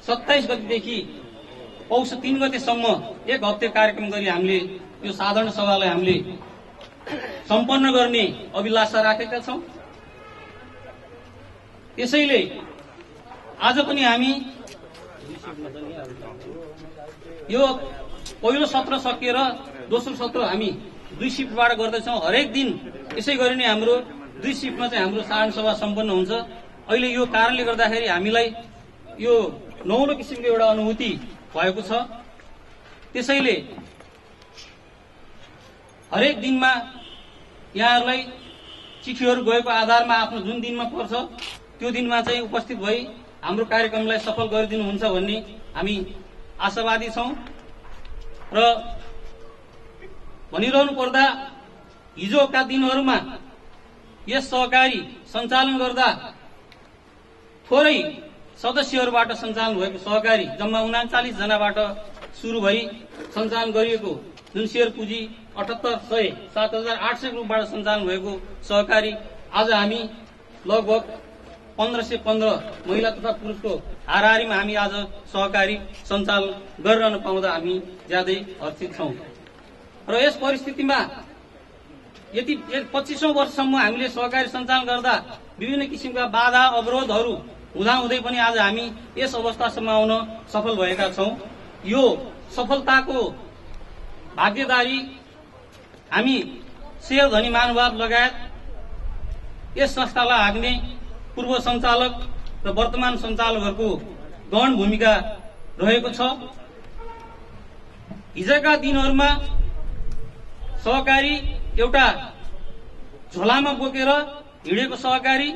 27 गतेदेखि पौष 3 गतेसम्म 1 हप्ते कार्यक्रम गरी हामीले यो साधारण सभालाई हामीले सम्पन्न गर्ने अभिलाषा राखेका छौं। त्यसैले आज पनि हामी यो पहिलो सत्र सकिएर दोस्रो सत्र हामी 2 शिफ्टबाट गर्दैछौं। हरेक दिन यसै गरी नै हाम्रो 2 शिफ्टमा चाहिँ हाम्रो साधारण सभा सम्पन्न हुन्छ। अहिले यो कारणले गर्दाखेरि हामीलाई यो नौलो किसिमको एउटा अनुभूति भएको छ। त्यसैले हरेक दिनमा यहाँहरूलाई चिठीहरू गएको आधारमा आफ्नो जुन दिनमा पर्छ त्यो दिनमा चाहिँ उपस्थित भई हाम्रो कार्यक्रमलाई सफल गरिदिनुहुन्छ भन्ने हामी आशावादी छौं। र भनिरहनु पर्दा हिजोका दिनहरूमा यस सहकारी सञ्चालन गर्दा थोरै सदस्यहरूबाट सञ्चालन भएको सहकारी जम्मा 39 जनाबाट सुरु भई सञ्चालन गरिएको जुन शेयर पुँजी 7800 7800 रूपबाट सञ्चालन भएको सहकारी आज हामी लगभग 1515 महिला तथा पुरुषको हाराहारीमा हामी आज सहकारी सञ्चालन गरिरहन पाउँदा हामी ज्यादै हर्षित छौं। र यस परिस्थितिमा यति 25औं वर्षसम्म हामीले सहकारी सञ्चालन गर्दा विभिन्न किसिमका बाधा अवरोधहरू हुँदाहुँदै पनि आज हामी यस अवस्थासम्म आउन सफल भएका छौं। यो सफलताको भाग्यदारी हामी शेर धनी महानुभाव लगायत यस संस्थालाई हाँक्ने पूर्व सञ्चालक र वर्तमान सञ्चालकहरूको गहन भूमिका रहेको छ। हिजोका दिनहरूमा सहकारी एउटा झोलामा बोकेर हिँडेको सहकारी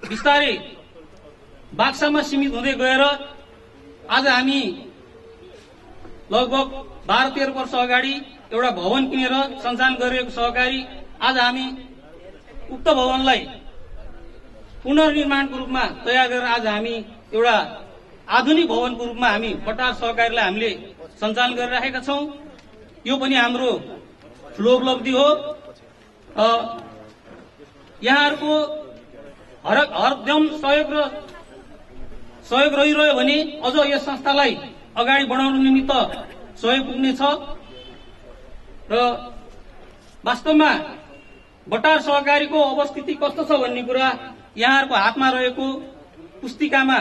बिस्तारै बाक्सामा सीमित हुँदै गएर आज हामी लगभग 12-13 वर्ष अगाडि एउटा भवन किनेर सञ्चालन गरिरहेको सहकारी आज हामी उक्त भवनलाई पुनर्निर्माणको रूपमा तयार गरेर आज हामी एउटा आधुनिक भवनको रूपमा हामी बटार सहकारीलाई हामीले सञ्चालन गरिरहेका छौं। यो पनि हाम्रो ठूलो उपलब्धि हो। यहाँहरूको हरदम सहयोग रहिरह्यो भने अझ यस संस्थालाई अगाडि बढाउनु निमित्त सहयोग पुग्नेछ। र वास्तवमा बटार सहकारीको अवस्थिति कस्तो छ भन्ने कुरा यहाँहरूको हातमा रहेको पुस्तिकामा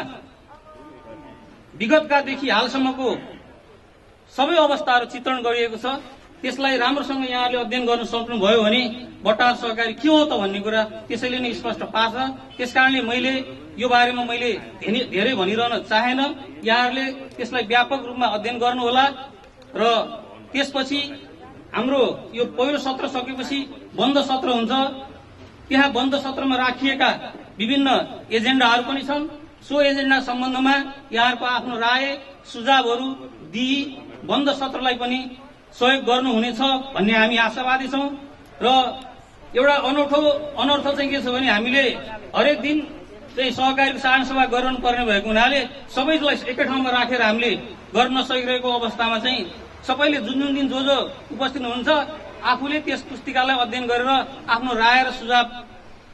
विगतकादेखि हालसम्मको सबै अवस्थाहरू चित्रण गरिएको छ। त्यसलाई राम्रोसँग यहाँले अध्ययन गर्न सक्नुभयो भने बटार सहकारी के हो त भन्ने कुरा त्यसैले नै स्पष्ट पार्छ। त्यसकारणले मैले यो बारेमा धेरै भनिरहन चाहेन। यहाँहरूले त्यसलाई व्यापक रूपमा अध्ययन गर्नुहोला र त्यसपछि हाम्रो यो पहिलो सत्र सकेपछि बन्द सत्र हुन्छ। त्यहाँ बन्द सत्रमा राखिएका विभिन्न एजेन्डाहरू पनि छन्। सो एजेन्डा सम्बन्धमा यहाँहरूको आफ्नो राय सुझावहरू दिई बन्द सत्रलाई पनि सहयोग गर्नुहुनेछ भन्ने हामी आशावादी छौं। र एउटा अनर्थ चाहिँ के छ भने हामीले हरेक दिन चाहिँ सहकारीको साधारण सभा गराउनु पर्ने भएको हुनाले सबैलाई एकै ठाउँमा राखेर हामीले गर्न नसकिरहेको अवस्थामा चाहिँ सबैले जुन दिन जो उपस्थित हुनुहुन्छ आफूले त्यस पुस्तिकालाई अध्ययन गरेर आफ्नो राय र सुझाव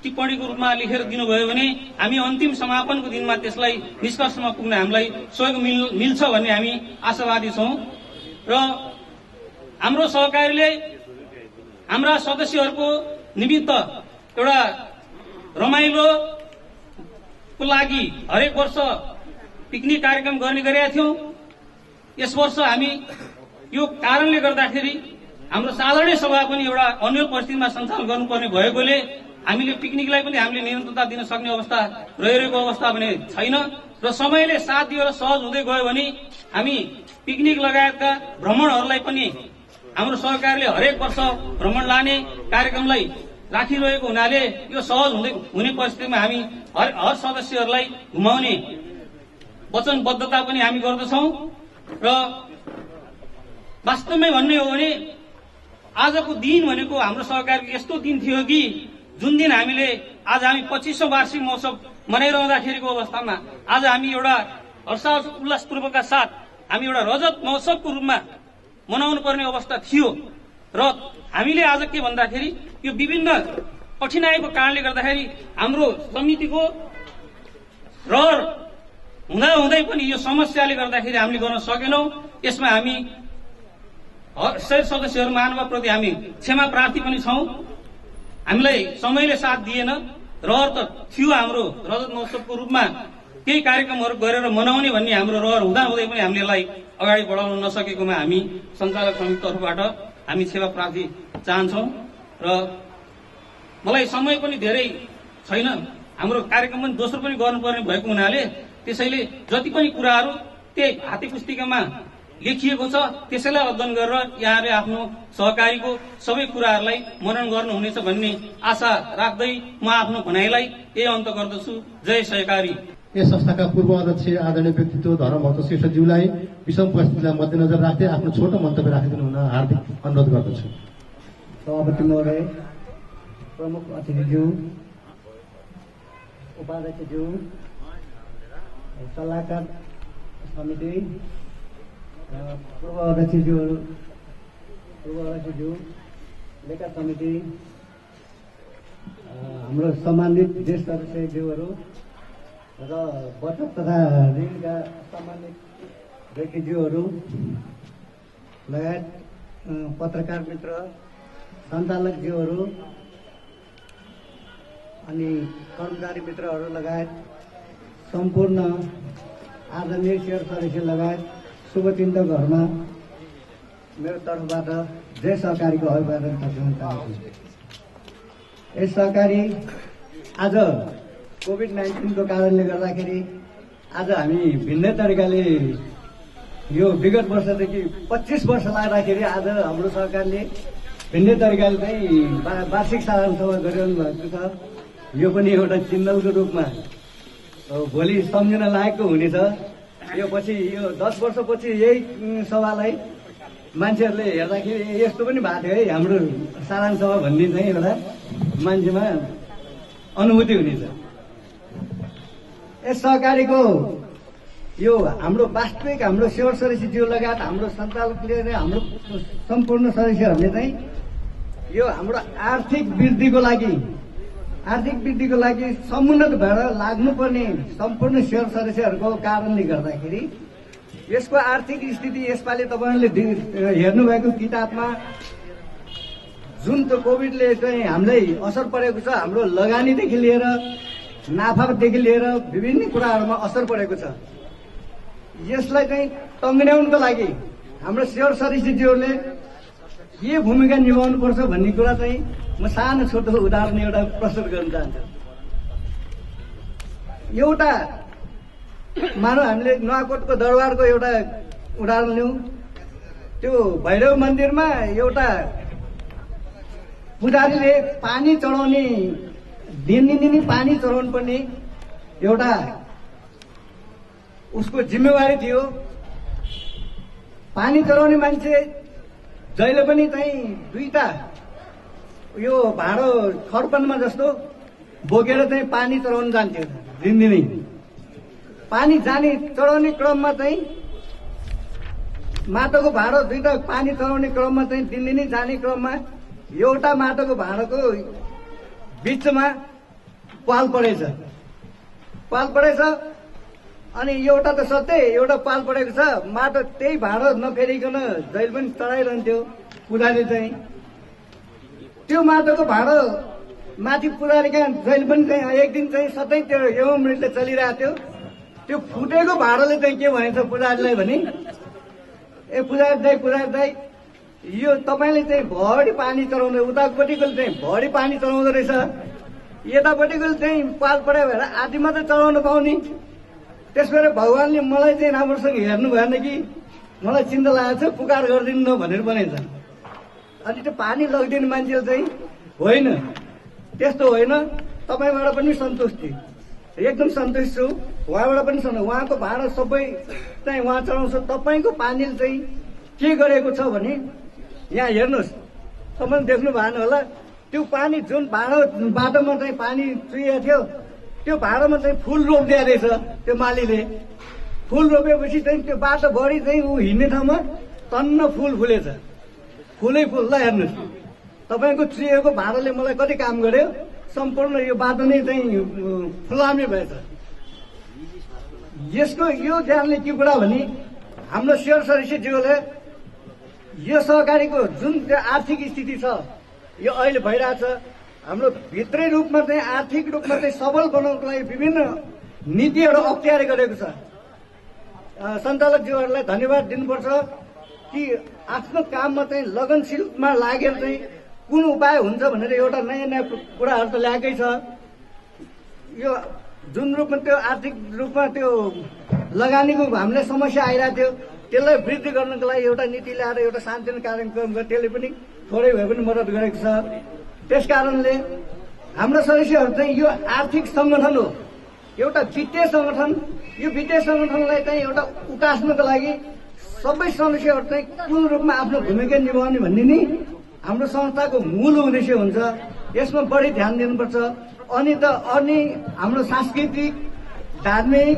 टिप्पणीको रूपमा लेखेर दिनुभयो भने हामी अन्तिम समापनको दिनमा त्यसलाई निष्कर्षमा पुग्न हामीलाई सहयोग मिल्छ भन्ने हामी आशावादी छौं र हाम्रो सहकारीले हाम्रा सदस्यहरूको निमित्त एउटा रमाइलोको लागि हरेक वर्ष पिकनिक कार्यक्रम गर्ने गरेका थियौं। यस वर्ष हामी यो कारणले गर्दाखेरि हाम्रो साधारण सभा पनि एउटा अन्य परिस्थितिमा सञ्चालन गर्नुपर्ने भएकोले हामीले पिकनिकलाई पनि हामीले निरन्तरता दिन सक्ने अवस्था रहिरहेको अवस्था भने छैन र समयले साथ दिएर सहज हुँदै गयो भने हामी पिकनिक लगायतका भ्रमणहरूलाई पनि हाम्रो सहकारीले हरेक वर्ष भ्रमण लाने कार्यक्रमलाई राखिरहेको हुनाले यो सहज हुने परिस्थितिमा हामी हर सदस्यहरूलाई घुमाउने वचनबद्धता पनि हामी गर्दछौं र वास्तवमै भन्ने हो भने आजको दिन भनेको हाम्रो सहकारीको यस्तो दिन थियो कि जुन दिन हामीले आज हामी 25औं वार्षिक महोत्सव मनाइरहँदाखेरिको अवस्थामा आज हामी एउटा हर्ष उल्लासपूर्वकका साथ हामी एउटा रजत महोत्सवको रूपमा मनाउनु पर्ने अवस्था थियो र हामीले आज के भन्दाखेरि यो विभिन्न कठिनाईको कारणले गर्दाखेरि हाम्रो समितिको रहर हुँदाहुँदै पनि यो समस्याले गर्दाखेरि हामीले गर्न सकेनौं। यसमा हामी सदस्यहरू महानुभावप्रति हामी क्षमा प्रार्थी पनि छौं। हामीलाई समयले साथ दिएन, रहर त थियो हाम्रो रजत महोत्सवको रूपमा केही कार्यक्रमहरू गरेर मनाउने भन्ने हाम्रो रहर हुँदाहुँदै पनि हामीले यसलाई अगाडि बढाउन नसकेकोमा हामी सञ्चालक समिति तर्फबाट हामी क्षमा प्रार्थी चाहन्छौं र मलाई समय पनि धेरै छैन, हाम्रो कार्यक्रम पनि दोस्रो पनि गर्नुपर्ने भएको हुनाले त्यसैले जति पनि कुराहरू त्यही हाते पुस्तिकामा लेखिएको छ त्यसैलाई अध्ययन गरेर यहाँले आफ्नो सहकारीको सबै कुराहरूलाई मनन गर्नुहुनेछ भन्ने आशा राख्दै म आफ्नो भनाइलाई यही अन्त गर्दछु। जय सहकारी। यस संस्थाका पूर्व अध्यक्ष आदरणीय व्यक्तित्व धर्मभक्त श्रेष्ठज्यूलाई विषम परिस्थितिलाई मध्यनजर राख्दै आफ्नो छोटो मन्तव्य राखिदिनु हुन हार्दिक अनुरोध गर्दछु। सभापति महोदय, प्रमुख अतिथिज्यू, उपाध्यक्षज्यू, सल्लाहकार समिति, पूर्व अध्यक्षज्यू, लेखा समिति, हाम्रो सम्मानित ज्येष्ठ सदस्यज्यूहरू र बचत तथा ऋणका सम्मानित व्यक्तिज्यूहरू लगायत पत्रकार मित्र, सञ्चालकज्यूहरू अनि कर्मचारी मित्रहरू लगायत सम्पूर्ण आदरणीय शेयर सदस्य लगायत शुभचिन्तकहरूमा मेरो तर्फबाट जय सहकारीको अभिवादन दिन चाहन्छु। यस सहकारी आज कोभिड-19 को कारणले गर्दाखेरि आज हामी भिन्नै तरिकाले यो विगत वर्षदेखि 25 वर्ष लाग्दाखेरि आज हाम्रो सरकारले भिन्नै तरिकाले चाहिँ वार्षिक साधारण सभा गरिरहनु भएको छ। यो पनि एउटा चिन्हलको रूपमा भोलि सम्झिन लायकको हुनेछ। यो पछि यो 10 वर्षपछि यही सभालाई मान्छेहरूले हेर्दाखेरि यस्तो पनि भएको थियो है हाम्रो साधारण सभा भन्ने चाहिँ एउटा मान्छेमा अनुभूति हुनेछ। यस सहकारीको यो हाम्रो वास्तविक हाम्रो सेवा सदस्यज्यू लगायत हाम्रो सञ्चालकले र हाम्रो सम्पूर्ण सदस्यहरूले चाहिँ यो हाम्रो आर्थिक वृद्धिको लागि समुन्नत भएर लाग्नुपर्ने सम्पूर्ण सेवा सदस्यहरूको कारणले गर्दाखेरि यसको आर्थिक स्थिति यसपालि तपाईहरुले हेर्नुभएको किताबमा जुन त्यो कोभिडले चाहिँ हामीलाई असर परेको छ, हाम्रो लगानीदेखि लिएर नाफादेखि लिएर विभिन्न कुराहरूमा असर परेको छ। यसलाई चाहिँ टङ्ग्याउनको लागि हाम्रो सेवा सदस्यज्यूहरूले के भूमिका निभाउनुपर्छ भन्ने कुरा चाहिँ म सानो छोटो उदाहरण एउटा प्रस्तुत गर्न चाहन्छु। एउटा मानव हामीले नुवाकोटको दरबारको एउटा उदाहरण लिउँ। त्यो भैरव मन्दिरमा एउटा पुजारीले पानी चढाउने दिनदिनी पानी चढाउनु पर्ने एउटा उसको जिम्मेवारी थियो। पानी चढाउने मान्छे जहिले पनि चाहिँ दुईटा यो भाँडो खरपनमा जस्तो बोकेर चाहिँ पानी चढाउन जान्थ्यो दिनदिनै। पानी जाने चढाउने क्रममा चाहिँ माटोको भाँडो दुईटा पानी चढाउने क्रममा चाहिँ दिनदिनै जाने क्रममा एउटा माटोको भाँडोको बिचमा पाल परेछ। अनि एउटा त सत्य एउटा पाल परेको छ। माटो त्यही भाँडो नफेरिकन जहिले पनि चढाइरहन्थ्यो पुजारी चाहिँ। त्यो माटोको भाँडो माथि पुजारी कहाँ जहिले पनि चाहिँ एक दिन चाहिँ सधैँ त्यो एवं मृतले चलिरहेको थियो। त्यो फुटेको भाँडोले चाहिँ के भनेछ पुजारीलाई भने, ए पुजारी दाइ यो तपाईँले चाहिँ भडी पानी चढाउँदै, उतापट्टिको चाहिँ भडी पानी चढाउँदो रहेछ, यतापट्टिको चाहिँ पाल पऱ्यो भएर आधी मात्रै चढाउन पाउने। त्यस भएर भगवान्ले मलाई चाहिँ राम्रोसँग हेर्नु भएन कि मलाई चिन्ता लागेको छ, पुकार गरिदिनु न भनेर भनेछ। अनि त्यो पानी लगिदिने मान्छेले चाहिँ होइन त्यस्तो होइन, तपाईँबाट पनि सन्तुष्टि, एकदम सन्तुष्ट छु, उहाँबाट पनि उहाँको भाँडा सबै चाहिँ उहाँ चढाउँछ। तपाईँको पानीले चाहिँ के गरेको छ भने यहाँ हेर्नुहोस्, तपाईँले देख्नु भएन होला, त्यो पानी जुन बाटोमा चाहिँ पानी चुहिएको थियो त्यो भाँडामा चाहिँ फुल रोपिदिएको रहेछ। त्यो मालीले फुल रोपेपछि चाहिँ त्यो बाटोभरि चाहिँ ऊ हिँड्ने ठाउँमा टन्न फुल फुलेछ, फुलै फुल। ल हेर्नुहोस्, तपाईँको चुहिएको भाँडाले मलाई कति काम गर्यो, सम्पूर्ण यो बाटो नै चाहिँ फुलामे भएछ। यसको यो ध्यानले के कुरा भने हाम्रो शेर सदस्यज्यूले यो सहकारीको जुन आर्थिक स्थिति छ यो अहिले भइरहेछ, हाम्रो भित्री रूपमा चाहिँ आर्थिक रूपमा चाहिँ सबल बनाउनको लागि विभिन्न नीतिहरू अप्नाएर गरेको छ। सञ्चालकज्यूहरूलाई धन्यवाद दिनुपर्छ कि आफ्नो काममा चाहिँ लगनशीलमा लागेर चाहिँ कुन उपाय हुन्छ भनेर एउटा नयाँ नयाँ कुराहरू त ल्याएकै छ। यो जुन रूपमा त्यो आर्थिक रूपमा त्यो लगानीको हामीलाई समस्या आइरहेको थियो त्यसलाई वृद्धि गर्नको लागि एउटा नीति ल्याएर एउटा सानोतिनो कार्यक्रम गर्यो, त्यसले पनि थोरै भए पनि मद्दत गरेको छ। त्यस कारणले हाम्रो सदस्यहरू चाहिँ यो आर्थिक संगठन हो, एउटा वित्तीय संगठन। यो वित्तीय संगठनलाई चाहिँ एउटा उकास्नको लागि सबै सदस्यहरू चाहिँ कुन रूपमा आफ्नो भूमिका निभाउने भन्ने नि हाम्रो संस्थाको मूल उद्देश्य हुन्छ। यसमा बढी ध्यान दिनुपर्छ। अनि हाम्रो सांस्कृतिक धार्मिक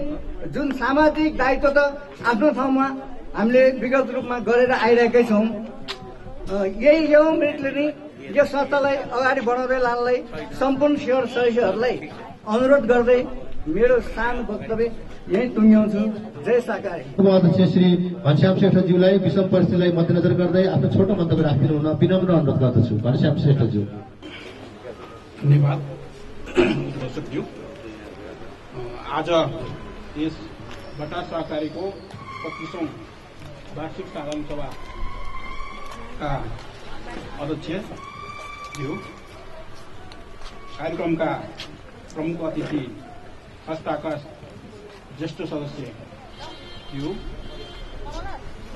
जुन सामाजिक दायित्व त आफ्नो ठाउँमा हामीले विगत रूपमा गरेर आइरहेकै छौँ। यही यो मृतले नै यो संस्थालाई अगाडि बढाउँदै लानलाई सम्पूर्ण शेर सदस्यहरूलाई अनुरोध गर्दै मेरो सानो वक्तव्य यही टुङ्ग्याउँछु। जय सहकारी। अध्यक्ष श्री घनश्याम श्रेष्ठज्यूलाई विषम परिस्थितिलाई मध्यनजर गर्दै आफ्नो छोटो मन्तव्य राखिदिनु हुन विनम्र अनुरोध गर्दछु। घनश्याम श्रेष्ठज्यू। धन्यवाद। दर्शकज्यू, आज यस बटार सहकारीको 25औं वार्षिक साधारण सभाका अध्यक्षज्यू, कार्यक्रमका प्रमुख अतिथि, संस्थाका ज्येष्ठ सदस्यज्यू,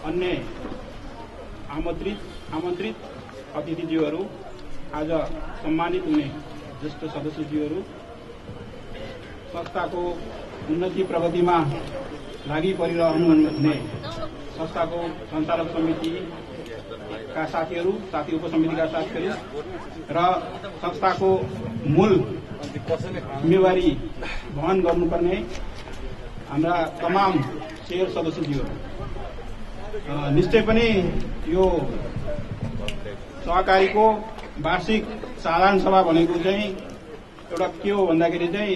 अन्य आमन्त्रित अतिथिज्यूहरू, आज सम्मानित हुने ज्येष्ठ सदस्यज्यूहरू, संस्थाको उन्नति प्रगतिमा लागि परिरहनुहुने संस्थाको सञ्चालक समितिका साथीहरू, साथी उपसमितिका साथीहरू र संस्थाको मूल जिम्मेवारी वहन गर्नुपर्ने हाम्रा तमाम शेर सदस्यज्यूहरू, निश्चय पनि यो सहकारीको वार्षिक साधारण सभा भनेको चाहिँ एउटा के हो भन्दाखेरि चाहिँ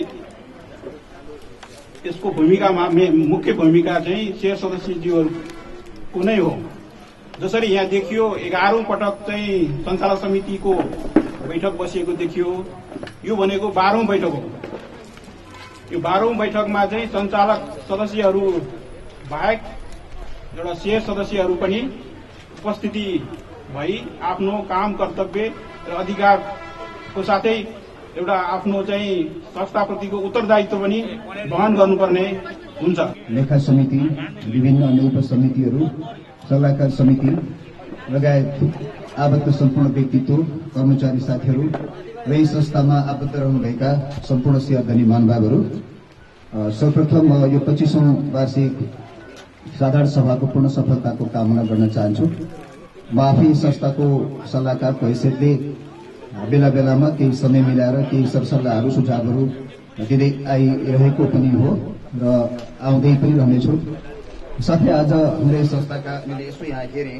यसको भूमिकामा मुख्य भूमिका चाहिँ शेर सदस्यज्यूहरूको नै हो। जसरी यहाँ देखियो 11औं पटक चाहिँ सञ्चालक समितिको बैठक बसिएको देखियो। यो भनेको 12औं बैठक हो। यो 12औं बैठकमा चाहिँ सञ्चालक सदस्यहरू बाहेक एउटा शेर सदस्यहरू पनि उपस्थिति भई आफ्नो काम कर्तव्य र अधिकारको साथै एउटा आफ्नो चाहिँ संस्थाप्रतिको उत्तरदायित्व पनि वहन गर्नुपर्ने हुन्छ। लेखा समिति, विभिन्न अन्य उपसमितिहरू, सल्लाहकार समिति लगायत आबद्ध सम्पूर्ण व्यक्तित्व, कर्मचारी साथीहरू र यस संस्थामा आबद्ध रहनुभएका सम्पूर्ण शेयरधनी महानुभावहरू, सर्वप्रथम यो 25औं वार्षिक साधारण सभाको पूर्ण सफलताको कामना गर्न चाहन्छु। म आफै संस्थाको सल्लाहकारको हैसियतले बेला बेलामा केही समय मिलाएर केही सरसल्लाहहरू सुझावहरू दिँदै आइरहेको पनि हो र आउँदै पनि रहनेछु। साथै आज हाम्रो संस्थाका मैले यसो यहाँ हेरेँ,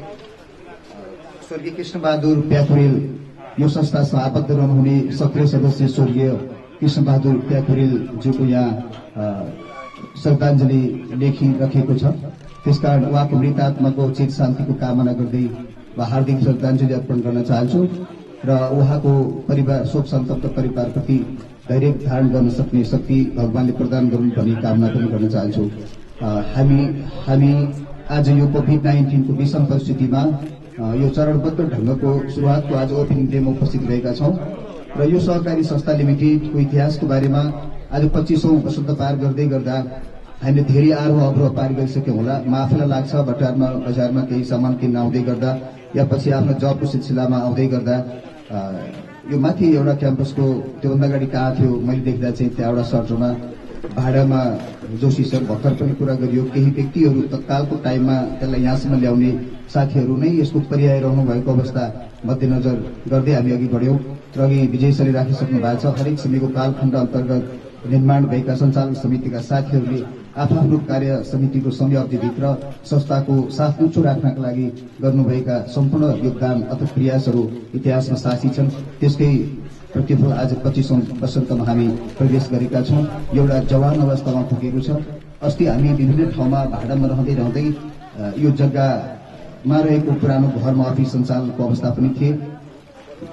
स्वर्गीय कृष्णबहादुर प्याकुरेल यो संस्थासँग आबद्ध रहनुहुने सक्रिय सदस्य स्वर्गीय कृष्णबहादुर प्याकुरेलज्यूको यहाँ श्रद्धाञ्जली लेखिराखेको छ। त्यसकारण उहाँको मृतात्माको चित शान्तिको कामना गर्दै हार्दिक श्रद्धाञ्जली अर्पण गर्न चाहन्छु र उहाँको परिवार शोक सन्तप्त परिवारप्रति धैर्य धारण गर्न सक्ने शक्ति भगवानले प्रदान गरून् भन्ने कामना पनि गर्न चाहन्छु। हामी आज यो कोभिड-19 को विषम परिस्थितिमा यो चरणबद्ध ढंगको सुरुवातको आज ओपनिङ डेमा उपस्थित रहेका छौं र यो सहकारी संस्था लिमिटेडको इतिहासको बारेमा आज 25औं वसन्त पार गर्दै गर्दा हामीले धेरै आरोह अवरोह पार गरिसक्यौं होला। आफूलाई लाग्छ बजारमा केही सामान किन्न आउँदै गर्दा या पछि आफ्नो जबको सिलसिलामा आउँदै गर्दा यो माथि एउटा क्याम्पसको त्योभन्दा अगाडि कहाँ थियो मैले देख्दा चाहिँ त्यहाँ एउटा सर्टमा भाडामा जोशी सर भर्खर पनि कुरा गरियो। केही व्यक्तिहरू तत्कालको टाइममा त्यसलाई यहाँसम्म ल्याउने साथीहरू नै यसको पर्याइरहनु भएको अवस्था मध्यनजर गर्दै हामी अघि बढ्यौं र अघि विजय सरले राखिसक्नु भएको छ। हरेक समयको कालखण्ड अन्तर्गत निर्माण भएका सञ्चालन समितिका साथीहरूले आफ्नो कार्य समितिको समय अवधिभित्र संस्थाको साथ उँचो राख्नका लागि गर्नुभएका सम्पूर्ण योगदान अथवा प्रयासहरू इतिहासमा साक्षी छन्। त्यसकै प्रतिफल आज 25औं वसन्तमा हामी प्रवेश गरेका छौं। एउटा जवान अवस्थामा पुगेको छ। अस्ति हामी विभिन्न ठाउँमा भाडामा रहँदै यो जग्गामा रहेको पुरानो घरमा अफिस सञ्चालनको अवस्था पनि थिए।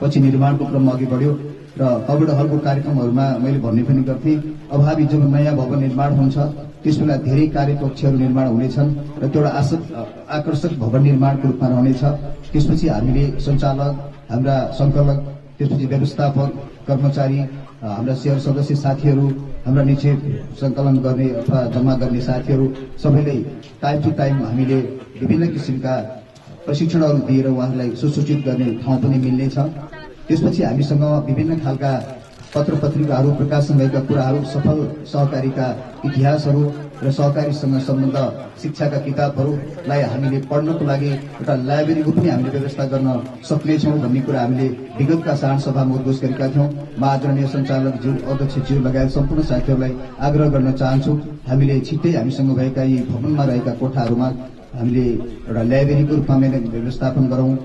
पछि निर्माणको क्रममा अघि बढ्यो र कबड हलको कार्यक्रमहरूमा मैले भन्ने पनि गर्थे, अभावी जब नयाँ भवन निर्माण हुन्छ त्यसबेला धेरै कार्यकक्षहरू निर्माण हुनेछन् र त्यो एउटा आकर्षक भवन निर्माणको रूपमा रहनेछ। त्यसपछि हामीले सञ्चालक, हाम्रा संकलक, त्यसपछि व्यवस्थापक, कर्मचारी, हाम्रा शेयर सदस्य साथीहरू, हाम्रा निक्षेप संकलन गर्ने अथवा जम्मा गर्ने साथीहरू सबैलाई टाइम टु टाइम हामीले विभिन्न किसिमका प्रशिक्षणहरू दिएर उहाँहरूलाई सुसूचित गर्ने ठाउँ पनि मिल्नेछ। त्यसपछि हामीसँग विभिन्न खालका पत्र पत्रिकाहरू, प्रकाशन भएका कुराहरू, सफल सहकारीका इतिहासहरू र सहकारीसँग सम्बन्ध शिक्षाका किताबहरूलाई हामीले पढ्नको लागि एउटा लाइब्रेरीको पनि हामीले व्यवस्था गर्न सक्नेछौँ भन्ने कुरा हामीले विगतका साधारण सभामा उद्घोष गरेका थियौं। म आदरणीय सञ्चालकज्यू, अध्यक्षज्यू लगायत सम्पूर्ण साथीहरूलाई आग्रह गर्न चाहन्छु, हामीले छिट्टै हामीसँग भएका यी भवनमा रहेका कोठाहरूमा हामीले एउटा लाइब्रेरीको रूपमा व्यवस्थापन गरौं।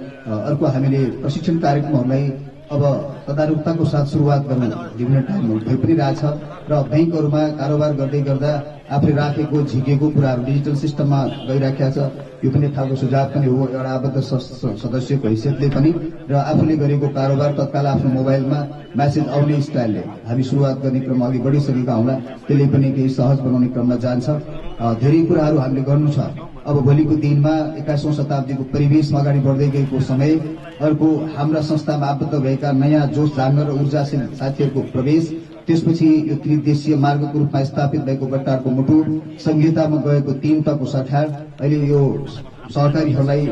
अर्को हामीले प्रशिक्षण कार्यक्रमहरूलाई अब तदारुकताको साथ सुरुवात गर्न विभिन्न ठाउँमा भइ पनि रहेछ र बैंकहरूमा कारोबार गर्दै गर्दा आफूले राखेको झिकेको कुराहरू डिजिटल सिस्टममा गइराखेको छ। यो पनि खालको सुझाव पनि हो एउटा आबद्ध सदस्यको हैसियतले पनि र आफूले गरेको कारोबार तत्काल आफ्नो मोबाइलमा मेसेज आउने स्टाइलले हामी सुरुवात गर्ने क्रम अघि बढिसकेका होला। त्यसले पनि केही सहज बनाउने क्रममा जान्छ। धेरै कुराहरू हामीले गर्नु छ। अब भोलिको दिनमा 21औं शताब्दीको परिवेशमा अगाडि बढ्दै गएको समय, अर्को हाम्रा संस्थामा आबद्ध भएका नयाँ जोश जाँगर र ऊर्जाशील साथीहरूको प्रवेश, त्यसपछि यो त्रिदेशीय मार्गको रूपमा स्थापित भएको गट्टारको मुटु, संहितामा गएको 3 तहको सरकार, अहिले यो सहकारीहरूलाई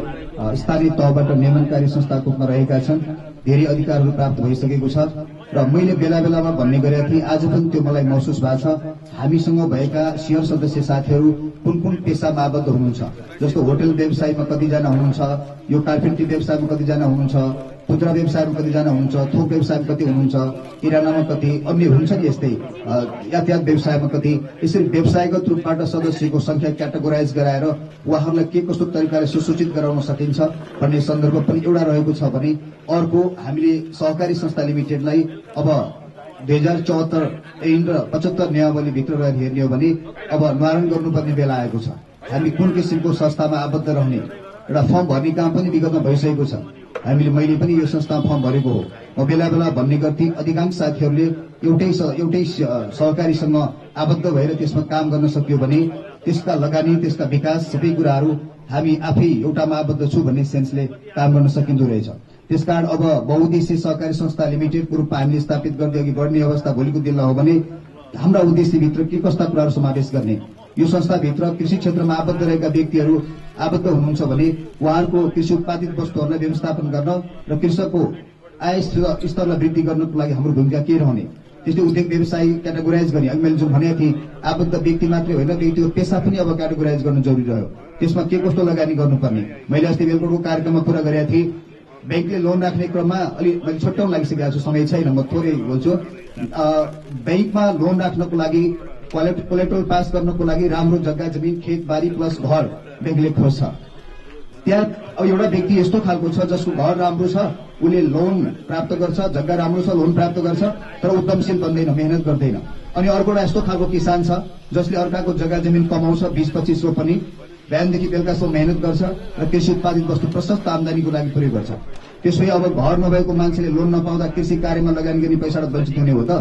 स्थानीय तहबाट नियमनकारी संस्थाको रूपमा रहेका छन्। धेरै अधिकारहरू प्राप्त भइसकेको छ र मैले बेला बेलामा भन्ने गरेका थिएँ, आज पनि त्यो मलाई महसुस भएको छ। हामीसँग भएका शेयर सदस्य साथीहरू कुन कुन पेसामा आबद्ध हुनुहुन्छ, जस्तो होटल व्यवसायमा कतिजना हुनुहुन्छ, यो कार्पेन्ट्री व्यवसायमा कतिजना हुनुहुन्छ, खुद्रा व्यवसायमा कतिजना हुनुहुन्छ, थोक व्यवसायमा कति हुनुहुन्छ, किरानामा कति, अन्य हुन्छ नि यस्तै यातायात व्यवसायमा कति। यसरी व्यवसायगत रूपबाट सदस्यको संख्या क्याटेगोराइज गराएर उहाँहरूलाई के कस्तो तरिकाले सुसूचित गराउन सकिन्छ भन्ने सन्दर्भ पनि एउटा रहेको छ भने, अर्को हामीले सहकारी संस्था लिमिटेडलाई अब 2074 ऐन र 75 नियमावलीभित्र रहेर हेर्ने हो भने अब निवारण गर्नुपर्ने बेला आएको छ। हामी कुन किसिमको संस्थामा आबद्ध रहने एउटा फर्म भर्ने काम पनि विगतमा भइसकेको छ। मैले पनि यो संस्थामा फर्म भरेको हो। म बेला बेला भन्ने गर्थे, अधिकांश साथीहरूले एउटै सहकारीसँग आबद्ध भएर त्यसमा काम गर्न सक्यो भने त्यसका लगानी, त्यसका विकास सबै कुराहरू हामी आफै एउटामा आबद्ध छु भन्ने सेन्सले काम गर्न सकिँदो रहेछ। त्यसकारण अब बहुउद्देश्य सहकारी संस्था लिमिटेडको रूपमा हामीले स्थापित गर्दै अघि बढ्ने अवस्था भोलिको दिनमा हो भने हाम्रा उद्देश्यभित्र के कस्ता कुराहरू समावेश गर्ने, यो संस्थाभित्र कृषि क्षेत्रमा आबद्ध रहेका व्यक्तिहरू आबद्ध हुनुहुन्छ भने उहाँहरूको कृषि उत्पादित वस्तुहरूलाई व्यवस्थापन गर्न र कृषकको आय स्तरलाई वृद्धि गर्नको लागि हाम्रो भूमिका के रहने, त्यस्तै उद्योग व्यवसाय क्याटेगोराइज गर्ने। अघि मैले जुन भनेको थिएँ, आबद्ध व्यक्ति मात्रै होइन, व्यक्तिगत पेसा पनि अब क्याटेगोराइज गर्न जरुरी रह्यो। त्यसमा के कस्तो लगानी गर्नुपर्ने, मैले अस्ति बेलुकाको कार्यक्रममा कुरा गरेका थिएँ। ब्याङ्कले लोन राख्ने क्रममा अलि मैले छुट्याउन लागिसकेको छु, समय छैन, म थोरै बोल्छु। ब्याङ्कमा लोन राख्नको लागि कोलेटरल पास गर्नको लागि राम्रो जग्गा जमिन खेतबारी प्लस घर ब्याङ्कले खोज्छ। त्यहाँ एउटा व्यक्ति यस्तो खालको छ जसको घर राम्रो छ, उसले लोन प्राप्त गर्छ, जग्गा राम्रो छ, लोन प्राप्त गर्छ, तर उद्यमशील बन्दैन, मेहनत गर्दैन। अनि अर्को एउटा यस्तो खालको किसान छ जसले अर्काको जग्गा जमिन कमाउँछ 20-25 रोपनी, बिहानदेखि बेलुकासम्म मेहनत गर्छ र कृषि उत्पादित वस्तु प्रशस्त आमदानीको लागि प्रयोग गर्छ। त्यसै अब घर नभएको मान्छेले लोन नपाउँदा कृषि कार्यमा लगानी गर्ने पैसाबाट वञ्चित हुने हो त।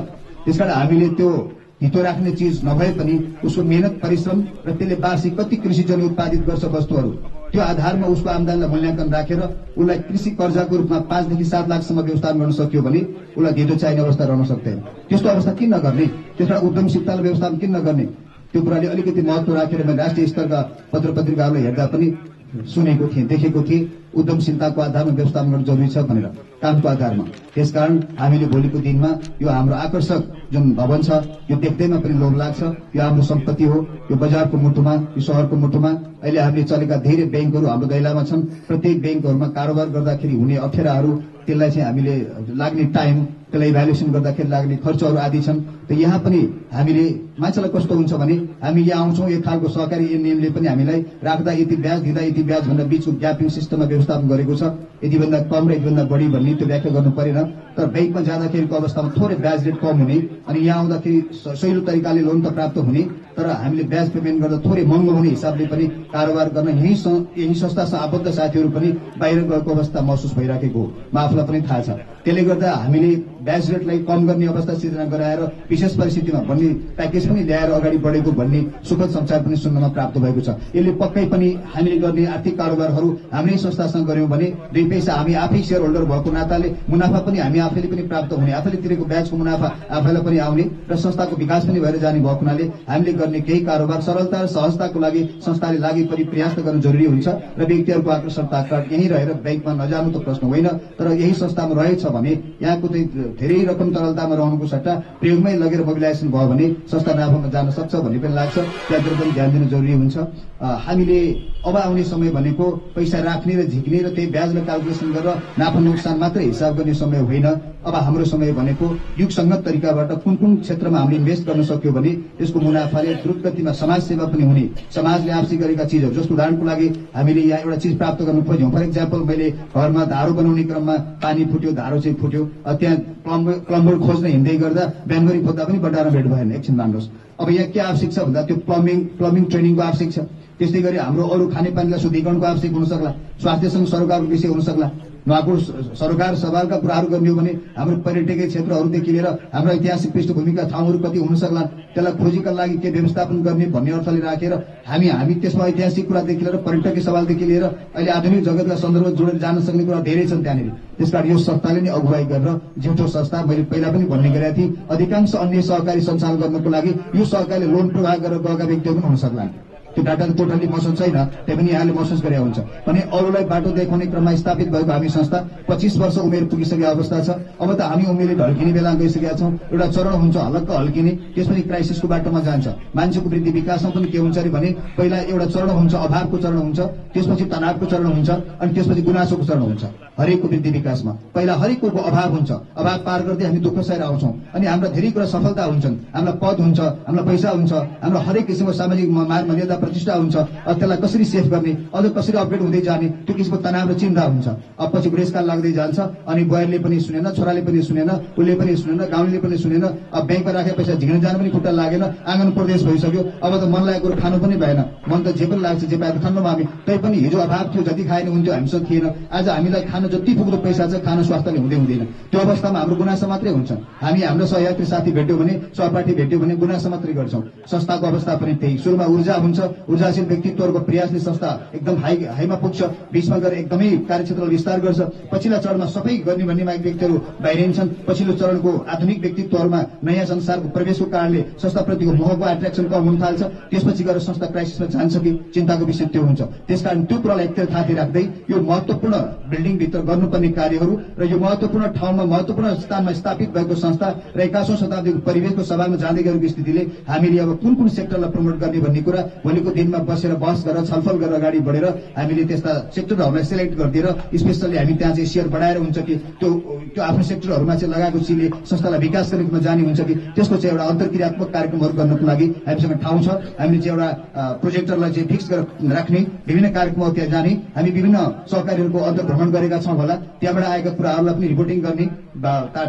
त्यसकारण हामीले त्यो हितो राख्ने चिज नभए पनि उसको मेहनत परिश्रम र त्यसले वार्षिक कति कृषिजन्य उत्पादित गर्छ वस्तुहरू, त्यो आधारमा उसको आमदानीलाई मूल्याङ्कन राखेर उसलाई कृषि कर्जाको रूपमा 5 देखि 7 लाखसम्म व्यवस्थापन गर्न सक्यो भने उसलाई धेरै चाहिने अवस्था रहन सक्दैन। त्यस्तो अवस्था किन नगर्ने, त्यसबाट उद्यमशीलतालाई व्यवस्थापन किन नगर्ने, त्यो कुराले अलिकति महत्व राखेर मैले राष्ट्रिय स्तरका पत्र पत्रिकाहरूलाई हेर्दा पनि सुनेको थिएँ, देखेको थिएँ उद्यमशीलताको आधारमा व्यवस्थापन गर्न जरुरी छ भनेर, कामको आधारमा। त्यसकारण हामीले भोलिको दिनमा यो हाम्रो आकर्षक जुन भवन छ यो देख्दैमा पनि लोभ लाग्छ। यो हाम्रो सम्पत्ति हो, यो बजारको मुटुमा, यो शहरको मुटुमा। अहिले हामीले चलेका धेरै ब्याङ्कहरू हाम्रो दैलामा छन्। प्रत्येक ब्याङ्कहरूमा कारोबार गर्दाखेरि हुने अप्ठ्याराहरू, त्यसलाई चाहिँ हामीले लाग्ने टाइम, त्यसलाई इभ्यालुएसन गर्दाखेरि लाग्ने खर्चहरू आदि छन्। त यहाँ पनि हामीले मान्छेलाई कस्तो हुन्छ भने हामी यहाँ आउँछौँ, एक खालको सहकारी नियमले पनि हामीलाई राख्दा यति ब्याज दिँदा यति ब्याज भनेर बिचको ग्यापिङ सिस्टममा व्यवस्थापन गरेको छ। यतिभन्दा कम र यतिभन्दा बढी भन्ने त्यो व्याख्या गर्नु परेन। तर ब्याङ्कमा जाँदाखेरिको अवस्थामा थोरै ब्याज रेट कम हुने अनि यहाँ आउँदाखेरि सहिलो तरिकाले लोन त प्राप्त हुने, तर हामीले ब्याज पेमेन्ट गर्दा थोरै महँगो हुने हिसाबले पनि कारोबार गर्न यही संस्थासँग आबद्ध साथीहरू पनि बाहिर गएको अवस्था महसुस भइराखेको हो, म आफूलाई पनि थाहा छ। त्यसले गर्दा हामीले ब्याज रेटलाई कम गर्ने अवस्था सिर्जना गराएर विशेष परिस्थितिमा भन्ने प्याकेज पनि ल्याएर अगाडि बढेको भन्ने सुखद समाचार पनि सुन्नमा प्राप्त भएको छ। यसले पक्कै पनि हामीले गर्ने आर्थिक कारोबारहरू हाम्रै संस्थासँग गर्यौं भने 2 पैसा हामी आफै शेयर होल्डर भएको नाताले मुनाफा पनि हामी आफैले पनि प्राप्त हुने, आफैले तिरेको ब्याजको मुनाफा आफैलाई पनि आउने र संस्थाको विकास पनि भएर जाने भएको हुनाले हामीले गर्ने केही कारोबार सरलता र सहजताको लागि संस्थाले लागि परि प्रयास गर्न जरुरी हुन्छ र व्यक्तिहरूको आकर्षणता यही रहेर ब्याङ्कमा नजानु त प्रश्न होइन, तर यही संस्थामा रहेछ भने यहाँको चाहिँ धेरै रकम तरलतामा रहनुको सट्टा प्रयोगमै लगेर मोबिलाइजेसन भयो भने संस्था नाफामा जान सक्छ भन्ने पनि लाग्छ। त्यहाँतिर पनि ध्यान दिन जरुरी हुन्छ। हामीले अब आउने समय भनेको पैसा राख्ने र झिक्ने र त्यही ब्याजलाई क्यालकुलेसन गरेर नाफा नोक्सान मात्रै हिसाब गर्ने समय होइन। अब हाम्रो समय भनेको युगसङ्गत तरिकाबाट कुन कुन क्षेत्रमा हामीले इन्भेस्ट गर्न सक्यो भने त्यसको मुनाफाले द्रुत गतिमा समाज सेवा पनि हुने, समाजले आफै गरेका चिजहरू, जस्तो उदाहरणको लागि हामीले यहाँ एउटा चिज प्राप्त गर्नु खोज्यौँ। फर इक्जाम्पल मैले घरमा धारो बनाउने क्रममा पानी फुट्यो, धारो चाहिँ फुट्यो, त्यहाँ प्लम्बर खोज्न हिँड्दै गर्दा बिहानभरि खोज्दा पनि बटारमा भेट भएन। एकछिन मान्नुहोस्, अब यहाँ के आवश्यक छ भन्दा त्यो प्लम्बिङ ट्रेनिङको आवश्यक छ। त्यस्तै गरी हाम्रो अरू खानेपानीलाई शुद्धिकरणको आवश्यक हुन सक्ला, स्वास्थ्यसँग सरोकारको विषय हुन सक्ला। उहाँको सरोकार सवालका कुराहरू गर्ने हो भने हाम्रो पर्यटकीय क्षेत्रहरूदेखि लिएर हाम्रो ऐतिहासिक पृष्ठभूमिका ठाउँहरू कति हुन सक्ला, त्यसलाई खोजीका लागि के व्यवस्थापन गर्ने भन्ने अर्थले राखेर हामी त्यसमा ऐतिहासिक कुरादेखि लिएर पर्यटकीय सवालदेखि लिएर अहिले आधुनिक जगतका सन्दर्भ जोडेर जान सक्ने कुरा धेरै छन् त्यहाँनिर। त्यसकारण यो संस्थाले नै अगुवाई गरेर जेठो संस्था, मैले पहिला पनि भन्ने गरेका थिएँ, अधिकांश अन्य सहकारी सञ्चालन गर्नको लागि यो सहकारीले लोन प्रवाह गरेर गएका व्यक्तिहरू पनि हुन सक्ला। त्यो डाटा टोटल्ली महसुस छैन, त्यही पनि यहाँले महसुस गरे हुन्छ भने अरूलाई बाटो देखाउने क्रममा स्थापित भएको हामी संस्था 25 वर्ष उमेर पुगिसकेको अवस्था छ। अब त हामी उमेरले ढल्किने बेला गइसकेका छौँ। एउटा चरण हुन्छ हलक्क हल्किने, त्यसपछि क्राइसिसको बाटोमा जान्छ। मान्छेको वृद्धि विकासमा पनि के हुन्छ भने पहिला एउटा चरण हुन्छ, अभावको चरण हुन्छ, त्यसपछि तनावको चरण हुन्छ, अनि त्यसपछि गुनासोको चरण हुन्छ। हरेकको वृद्धि विकासमा पहिला हरेक कुराको अभाव हुन्छ, अभाव पार गर्दै हामी दुःख सहेर आउँछौँ अनि हाम्रा धेरै कुरा सफलता हुन्छन्, हामीलाई पद हुन्छ, हामीलाई पैसा हुन्छ, हाम्रो हरेक किसिमको सामाजिक मान मर्यादा प्रतिष्ठा हुन्छ। त्यसलाई कसरी सेभ गर्ने, अझ कसरी अपग्रेड हुँदै जाने, त्यो किसिमको तनाव र चिन्ता हुन्छ। अब पछि बुढेसकाल लाग्दै जान्छ अनि बुहारीले पनि सुनेन, छोराले पनि सुनेन, उसले पनि सुनेन, गाउँले पनि सुनेन। अब ब्याङ्कमा राखेर पैसा झिक्न जान पनि खुट्टा लागेन, आँगन प्रदेश भइसक्यो। अब त मन लागेको खानु पनि भएन, मन त जे पनि लाग्छ, जे पाएर खान्नुमा हामी। तै पनि हिजो अभाव थियो, जति खाएन हुन्थ्यो हामीसँग थिएन। आज हामीलाई खान जति पुग्दो पैसा छ, खान स्वास्थ्यले हुँदैन। त्यो अवस्थामा हाम्रो गुनासो मात्रै हुन्छ। हामी हाम्रो सहयात्री साथी भेट्यौँ भने, सहपाठी भेट्यौँ भने गुनासो मात्रै गर्छौँ। संस्थाको अवस्था पनि त्यही, सुरुमा ऊर्जा हुन्छ, ऊर्जाशील व्यक्तित्वहरूको प्रयासले संस्था एकदम हाईमा पुग्छ, बीचमा गएर एकदमै कार्यक्षेत्रलाई विस्तार गर्छ। पछिल्ला चरणमा सबै गर्ने भन्ने व्यक्तिहरू बाहिरिन्छन्। पछिल्लो चरणको आधुनिक व्यक्तित्वहरूमा नयाँ संसारको प्रवेशको कारणले संस्थाप्रतिको मोहको एट्र्याक्सन कम हुन थाल्छ। त्यसपछि गएर संस्था क्राइसिसमा जान्छ कि चिन्ताको विषय त्यो हुन्छ। त्यसकारण त्यो कुरालाई एकतिर थाती राख्दै यो महत्वपूर्ण बिल्डिङभित्र गर्नुपर्ने कार्यहरू र यो महत्वपूर्ण ठाउँमा महत्वपूर्ण स्थानमा स्थापित भएको संस्था र 21औं शताब्दीको परिवेशको सवालमा जाँदै गएको स्थितिले हामीले अब कुन कुन सेक्टरलाई प्रमोट गर्ने भन्ने कुरा भोलिको दिनमा बसेर बहस गरेर छलफल गरेर अगाडि बढेर हामीले त्यस्ता सेक्टरहरूलाई सिलेक्ट गरिदिएर स्पेसली हामी त्यहाँ चाहिँ सेयर बढाएर हुन्छ कि त्यो आफ्नो सेक्टरहरूमा चाहिँ लगाएको चिजले संस्थालाई विकास गरेकोमा जाने हुन्छ कि त्यसको चाहिँ एउटा अन्तर्क्रियात्मक कार्यक्रमहरू गर्नको लागि हामीसँग ठाउँ छ। हामीले चाहिँ एउटा प्रोजेक्टरलाई चाहिँ फिक्स गरेर राख्ने, विभिन्न कार्यक्रमहरू त्यहाँ जाने, हामी विभिन्न सहकारीहरूको अन्तर्भ्रमण गरेका छौँ होला, त्यहाँबाट आएका कुराहरूलाई पनि रिपोर्टिङ गर्ने,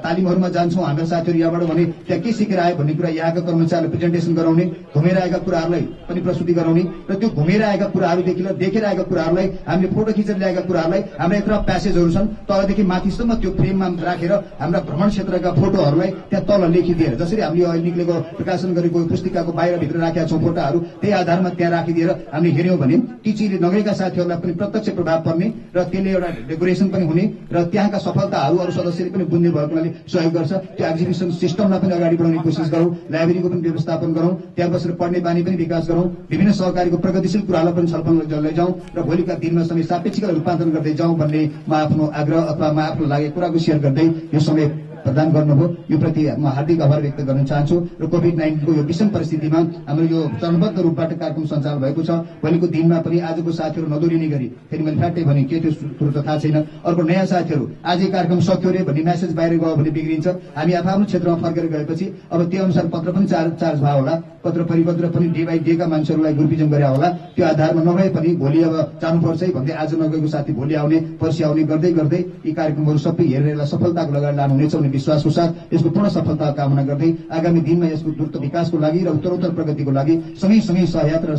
तालिमहरूमा जान्छौँ हाम्रा साथीहरू यहाँबाट भने त्यहाँ के सिकेर आयो भन्ने कुरा यहाँका कर्मचारीले प्रेजेन्टेसन गराउने, घुमेर आएका कुराहरूलाई पनि प्रस्तुति गराउने र त्यो घुमेर आएका कुराहरूदेखि लिएर देखेर आएका कुराहरूलाई हामीले फोटो खिचेर ल्याएका कुराहरूलाई हाम्रा यत्र प्यासेजहरू छन् तलदेखि माथिसम्म त्यो फ्रेममा राखेर हाम्रा भ्रमण क्षेत्रका फोटोहरूलाई त्यहाँ तल लेखिदिएर, जसरी हामीले अहिले निक्लेको प्रकाशन गरेको पुस्तिकाको बाहिरभित्र राखेका छौँ फोटोहरू, त्यही आधारमा त्यहाँ राखिदिएर हामीले हेऱ्यौँ भने टिचीले नगएका साथीहरूलाई पनि प्रत्यक्ष प्रभाव पर्ने र त्यसले एउटा डेकोरेसन पनि हुने र त्यहाँका सफलताहरू अरू सदस्यले पनि बुझ्ने भएको हुनाले सहयोग गर्छ। त्यो एक्जिबिसन सिस्टमलाई पनि अगाडि बढाउने कोसिस गरौँ, लाइब्रेरीको पनि व्यवस्थापन गरौँ, त्यहाँ बसेर पढ्ने बानी पनि विकास गरौँ, विभिन्न सहकारीको प्रगतिशील कुरालाई पनि छलफल लैजाउँ र भोलिका दिनमा समय सापेक्षिक रूपान्तरण गर्दै जाउँ भन्ने म आफ्नो आग्रह अथवा म आफ्नो लागेको कुराको सेयर गर्दै यो समय प्रदान गर्नुभयो, यो प्रति म हार्दिक आभार व्यक्त गर्न चाहन्छु। र कोभिड-19को यो विषम परिस्थितिमा हाम्रो यो चरणबद्ध रूपबाट कार्यक्रम सञ्चालन भएको छ। भोलिको दिनमा पनि आजको साथीहरू नदोरिने गरी, फेरि मैले फ्याक्टै भने के त्यो कुरो त थाहा छैन, अर्को नयाँ साथीहरू आज कार्यक्रम सक्यो रे भन्ने म्यासेज बाहिर गयो भने बिग्रिन्छ। हामी आफ्नो क्षेत्रमा फर्केर गएपछि अब त्यो अनुसार पत्र पनि चार्ज भयो होला, पत्र परिपत्र पनि डे बाई डेका मान्छेहरूलाई ग्रुपिजम गरे होला, त्यो आधारमा नभए पनि भोलि अब जानुपर्छ है भन्दै आज नगएको साथी भोलि आउने पर्सि आउने गर्दै गर्दै यी कार्यक्रमहरू सबै हेरेर यसलाई सफलताको लगाएर लानुहुनेछ भन्ने विश्वासको साथ यसको पूर्ण सफलता कामना गर्दै आगामी दिनमा यसको द्रुत विकासको लागि र उत्तरोत्तर प्रगतिको लागि सँगै सहयात्रा र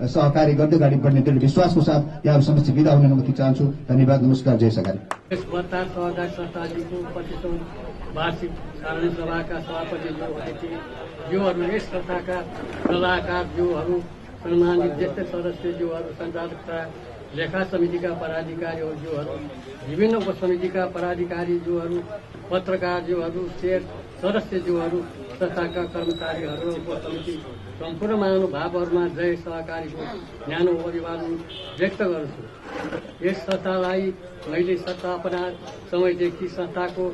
सहकार्य गर्दै अगाडि बढ्ने दृढ विश्वासको साथ यहाँहरू समक्ष बिदा हुन अनुमति चाहन्छु। धन्यवाद, नमस्कार, जय सरकार। यस बत्तार सहकारी संस्थाजीको 25औं वार्षिक साधारण सभाका सभापति ज्यूहरू, यस संस्थाका सल्लाहकार ज्यूहरू, सम्मानित ज्येष्ठ सदस्य ज्यूहरू, सञ्चालक लेखा समितिका पदाधिकारीहरू ज्यूहरू, विभिन्न उपसमितिका पदाधिकारी ज्यूहरू, पत्रकार ज्यूहरू, शेयर सदस्य ज्यूहरू, संस्थाका कर्मचारीहरू, उपसमिति सम्पूर्ण महानुभावहरूमा जय सहकारीको न्यानो अभिवादन व्यक्त गर्छु। यस संस्थालाई मैले स्थापना समयदेखि संस्थाको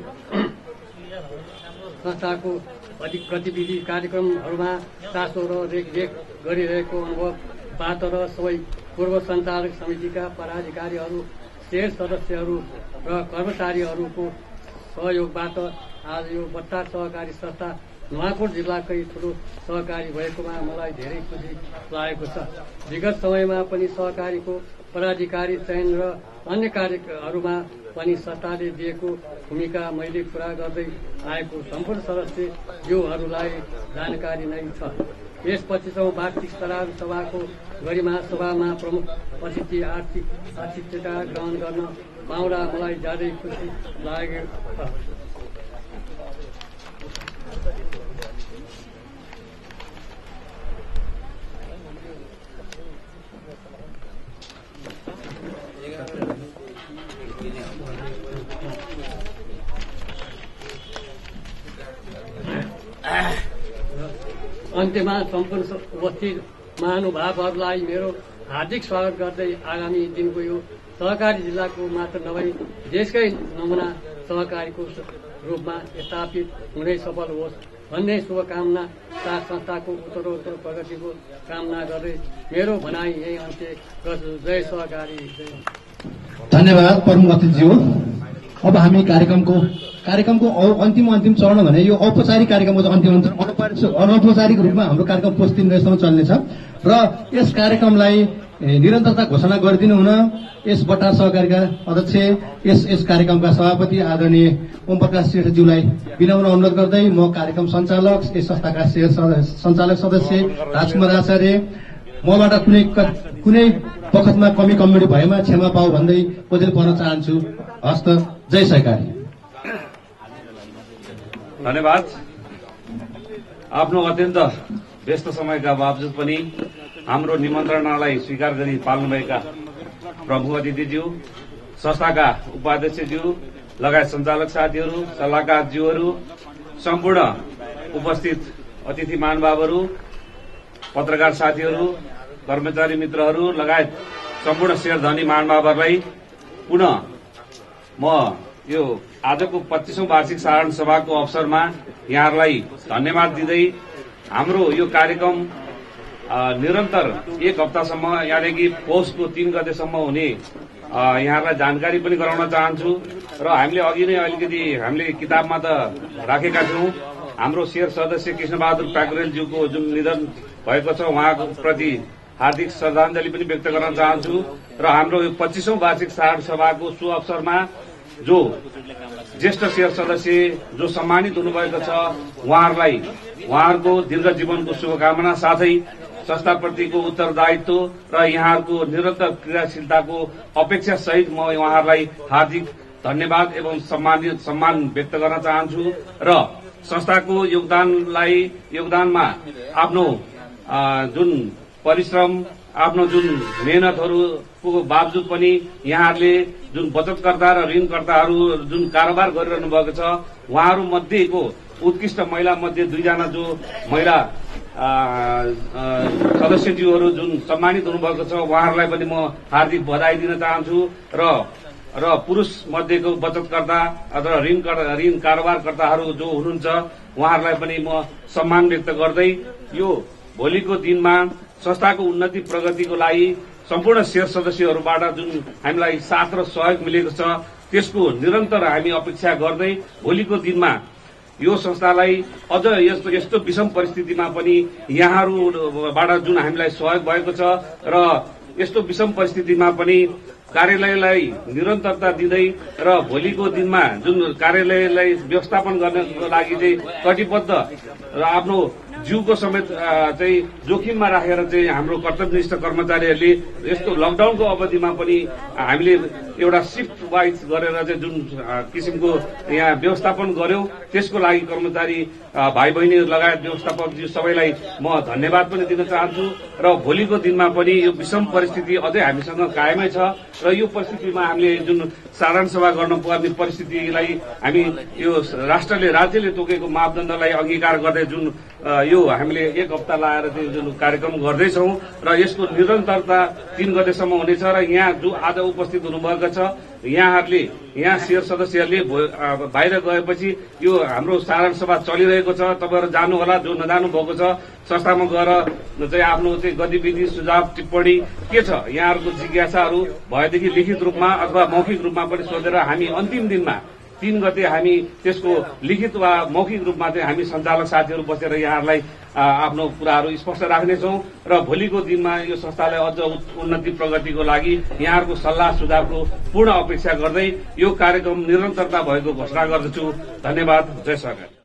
गतिविधि कार्यक्रमहरूमा चासो र रेखदेख गरिरहेको अनुभवबाट र सबै पूर्व सञ्चालक समितिका पदाधिकारीहरू, शेयर सदस्यहरू र कर्मचारीहरूको सहयोगबाट आज यो बत्तार सहकारी संस्था नुवाकोट जिल्लाकै ठूलो सहकारी भएकोमा मलाई धेरै खुसी लागेको छ। विगत समयमा पनि सहकारीको पदाधिकारी चयन र अन्य कार्यहरूमा पनि संस्थाले दिएको भूमिका मैले पूरा गर्दै आएको सम्पूर्ण सदस्य ज्यूहरूलाई जानकारी नै छ। यस 25औं वार्षिक साधारण सभाको गरिमा सभामा प्रमुख अतिथि आतिथ्यता ग्रहण गर्न पाउँदा मलाई ज्यादै खुसी लागेको छ। अन्त्यमा सम्पूर्ण उपस्थित महानुभावहरूलाई मेरो हार्दिक स्वागत गर्दै आगामी दिनको यो सहकारी जिल्लाको मात्र नभई देशकै नमुना सहकारीको रूपमा स्थापित हुने सफल होस् भन्ने शुभकामना साथ संस्थाको उत्तरोत्तर प्रगतिको कामना गर्दै मेरो भनाई यही अन्त्य गर्छु। जय सहकारी। धन्यवाद प्रमुख अतिथिज्यू। अब हामी कार्यक्रमको अन्तिम चरण भने यो औपचारिक कार्यक्रमको अन्तिम अनौपचारिक रूपमा हाम्रो कार्यक्रम पोस्ट 3 गतेसम्म चल्नेछ र यस कार्यक्रमलाई निरन्तरता घोषणा गरिदिनु हुन यस बट्टार सहकारीका अध्यक्ष यस कार्यक्रमका सभापति आदरणीय ओम प्रकाश श्रेष्ठज्यूलाई विनम्र अनुरोध गर्दै म कार्यक्रम सञ्चालक यस संस्थाका सञ्चालक सदस्य राजकुमार आचार्य मबाट कुनै बखतमा कमी भएमा क्षमा पाऊ भन्दै ओजेल पर्न चाहन्छु। हस्त। जय सहकारी। धन्यवाद। आफ्नो अत्यन्त व्यस्त समयका बावजुद पनि हाम्रो निमन्त्रणालाई स्वीकार गरी पाल्नुभएका प्रमुख अतिथिज्यू, संस्थाका उपाध्यक्षज्यू लगायत सञ्चालक साथीहरू, सल्लाहकारज्यूहरू, सम्पूर्ण उपस्थित अतिथि महानुभावहरू, पत्रकार साथीहरू, कर्मचारी मित्रहरू लगायत सम्पूर्ण शेयरधनी महानुभावहरूलाई पुनः म यो आजको 25औं वार्षिक साधारण सभाको अवसरमा यहाँहरूलाई धन्यवाद दिँदै हाम्रो यो कार्यक्रम निरन्तर 1 हप्तासम्म यहाँदेखि पौषको 3 गतेसम्म हुने यहाँलाई जानकारी पनि गराउन चाहन्छु र हामीले अघि नै अलिकति हामीले किताबमा त राखेका छौं। हाम्रो शेर सदस्य कृष्णबहादुर प्याकुरेलज्यूको जुन निधन भएको छ उहाँको प्रति हार्दिक श्रद्धाञ्जली पनि व्यक्त गर्न चाहन्छु र हाम्रो 25औं वार्षिक साधारण सभाको शुभ अवसरमा जो ज्येष्ठ शेर सदस्य जो सम्मानित हुनुभएको छ उहाँहरूलाई उहाँहरूको दीर्घ जीवनको शुभकामना साथै संस्थाप्रतिको उत्तरदायित्व र यहाँहरूको निरन्तर क्रियाशीलताको अपेक्षा सहित म उहाँहरूलाई हार्दिक धन्यवाद एवं सम्मान व्यक्त गर्न चाहन्छु र संस्थाको योगदानमा आफ्नो जुन परिश्रम आफ्नो जुन मेहनतहरूको बावजुद पनि यहाँहरूले जुन बचतकर्ता र ऋणकर्ताहरू जुन कारोबार गरिरहनु भएको छ उहाँहरू मध्येको उत्कृष्ट महिला मध्ये 2 जना जो महिला सदस्यज्यूहरू जुन सम्मानित हुनुभएको छ उहाँहरूलाई पनि म हार्दिक बधाई दिन चाहन्छु र पुरुष मध्येको बचतकर्ता अथवा ऋण कारोबारकर्ताहरू जो हुनुहुन्छ उहाँहरूलाई पनि म सम्मान व्यक्त गर्दै यो भोलिको दिनमा संस्थाको उन्नति प्रगतिको लागि सम्पूर्ण शेर सदस्यहरूबाट जुन हामीलाई साथ र सहयोग मिलेको छ त्यसको निरन्तर हामी अपेक्षा गर्दै भोलिको दिनमा यो संस्थालाई अझ यस्तो विषम परिस्थितिमा पनि यहाँहरूबाट जुन हामीलाई सहयोग भएको छ र यस्तो विषम परिस्थितिमा पनि कार्यालयलाई निरन्तरता दिँदै र भोलिको दिनमा जुन कार्यालयलाई व्यवस्थापन गर्नको लागि चाहिँ कटिबद्ध र आफ्नो जीवको समेत चाहिँ जोखिममा राखेर चाहिँ हाम्रो कर्तव्यनिष्ठ कर्मचारीहरूले यस्तो लकडाउनको अवधिमा पनि हामीले एउटा शिफ्ट वाइज गरेर चाहिँ जुन किसिमको यहाँ व्यवस्थापन गर्यौं त्यसको लागि कर्मचारी भाइ बहिनीहरू लगायत व्यवस्थापक सबैलाई म धन्यवाद पनि दिन चाहन्छु र भोलिको दिनमा पनि यो विषम परिस्थिति अझै हामीसँग कायमै छ र यो परिस्थितिमा हामीले जुन साधारण सभा गर्नुपर्ने परिस्थितिलाई हामी यो राज्यले तोकेको मापदण्डलाई अंगीकार गर्दै जुन यो हामीले 1 हप्ता लाएर चाहिँ जुन कार्यक्रम गर्दैछौं र यसको निरन्तरता 3 गतेसम्म हुनेछ र यहाँ जो आज उपस्थित हुनुभएको छ यहाँ शेर सदस्यहरूले बाहिर गएपछि यो हाम्रो साधारण सभा चलिरहेको छ। तपाईहरु जानु होला जो नजानु भएको छ संस्थामा गएर चाहिँ आफ्नो चाहिँ गतिविधि सुझाव टिप्पणी के छ यहाँहरूको जिज्ञासाहरू भएदेखि लिखित रूपमा अथवा मौखिक रूपमा पनि सोधेर हामी अन्तिम दिनमा 3 गते हामी त्यसको लिखित वा मौखिक रूपमा चाहिँ हामी सञ्चालक साथीहरू बसेर यहाँहरूलाई आफ्नो कुराहरू स्पष्ट राख्नेछौं र भोलिको दिनमा यो संस्थालाई अझ उन्नति प्रगतिको लागि यहाँहरूको सल्लाह सुझावको पूर्ण अपेक्षा गर्दै यो कार्यक्रम निरन्तरता भएको घोषणा गर्दछु। धन्यवाद। जय सरकार।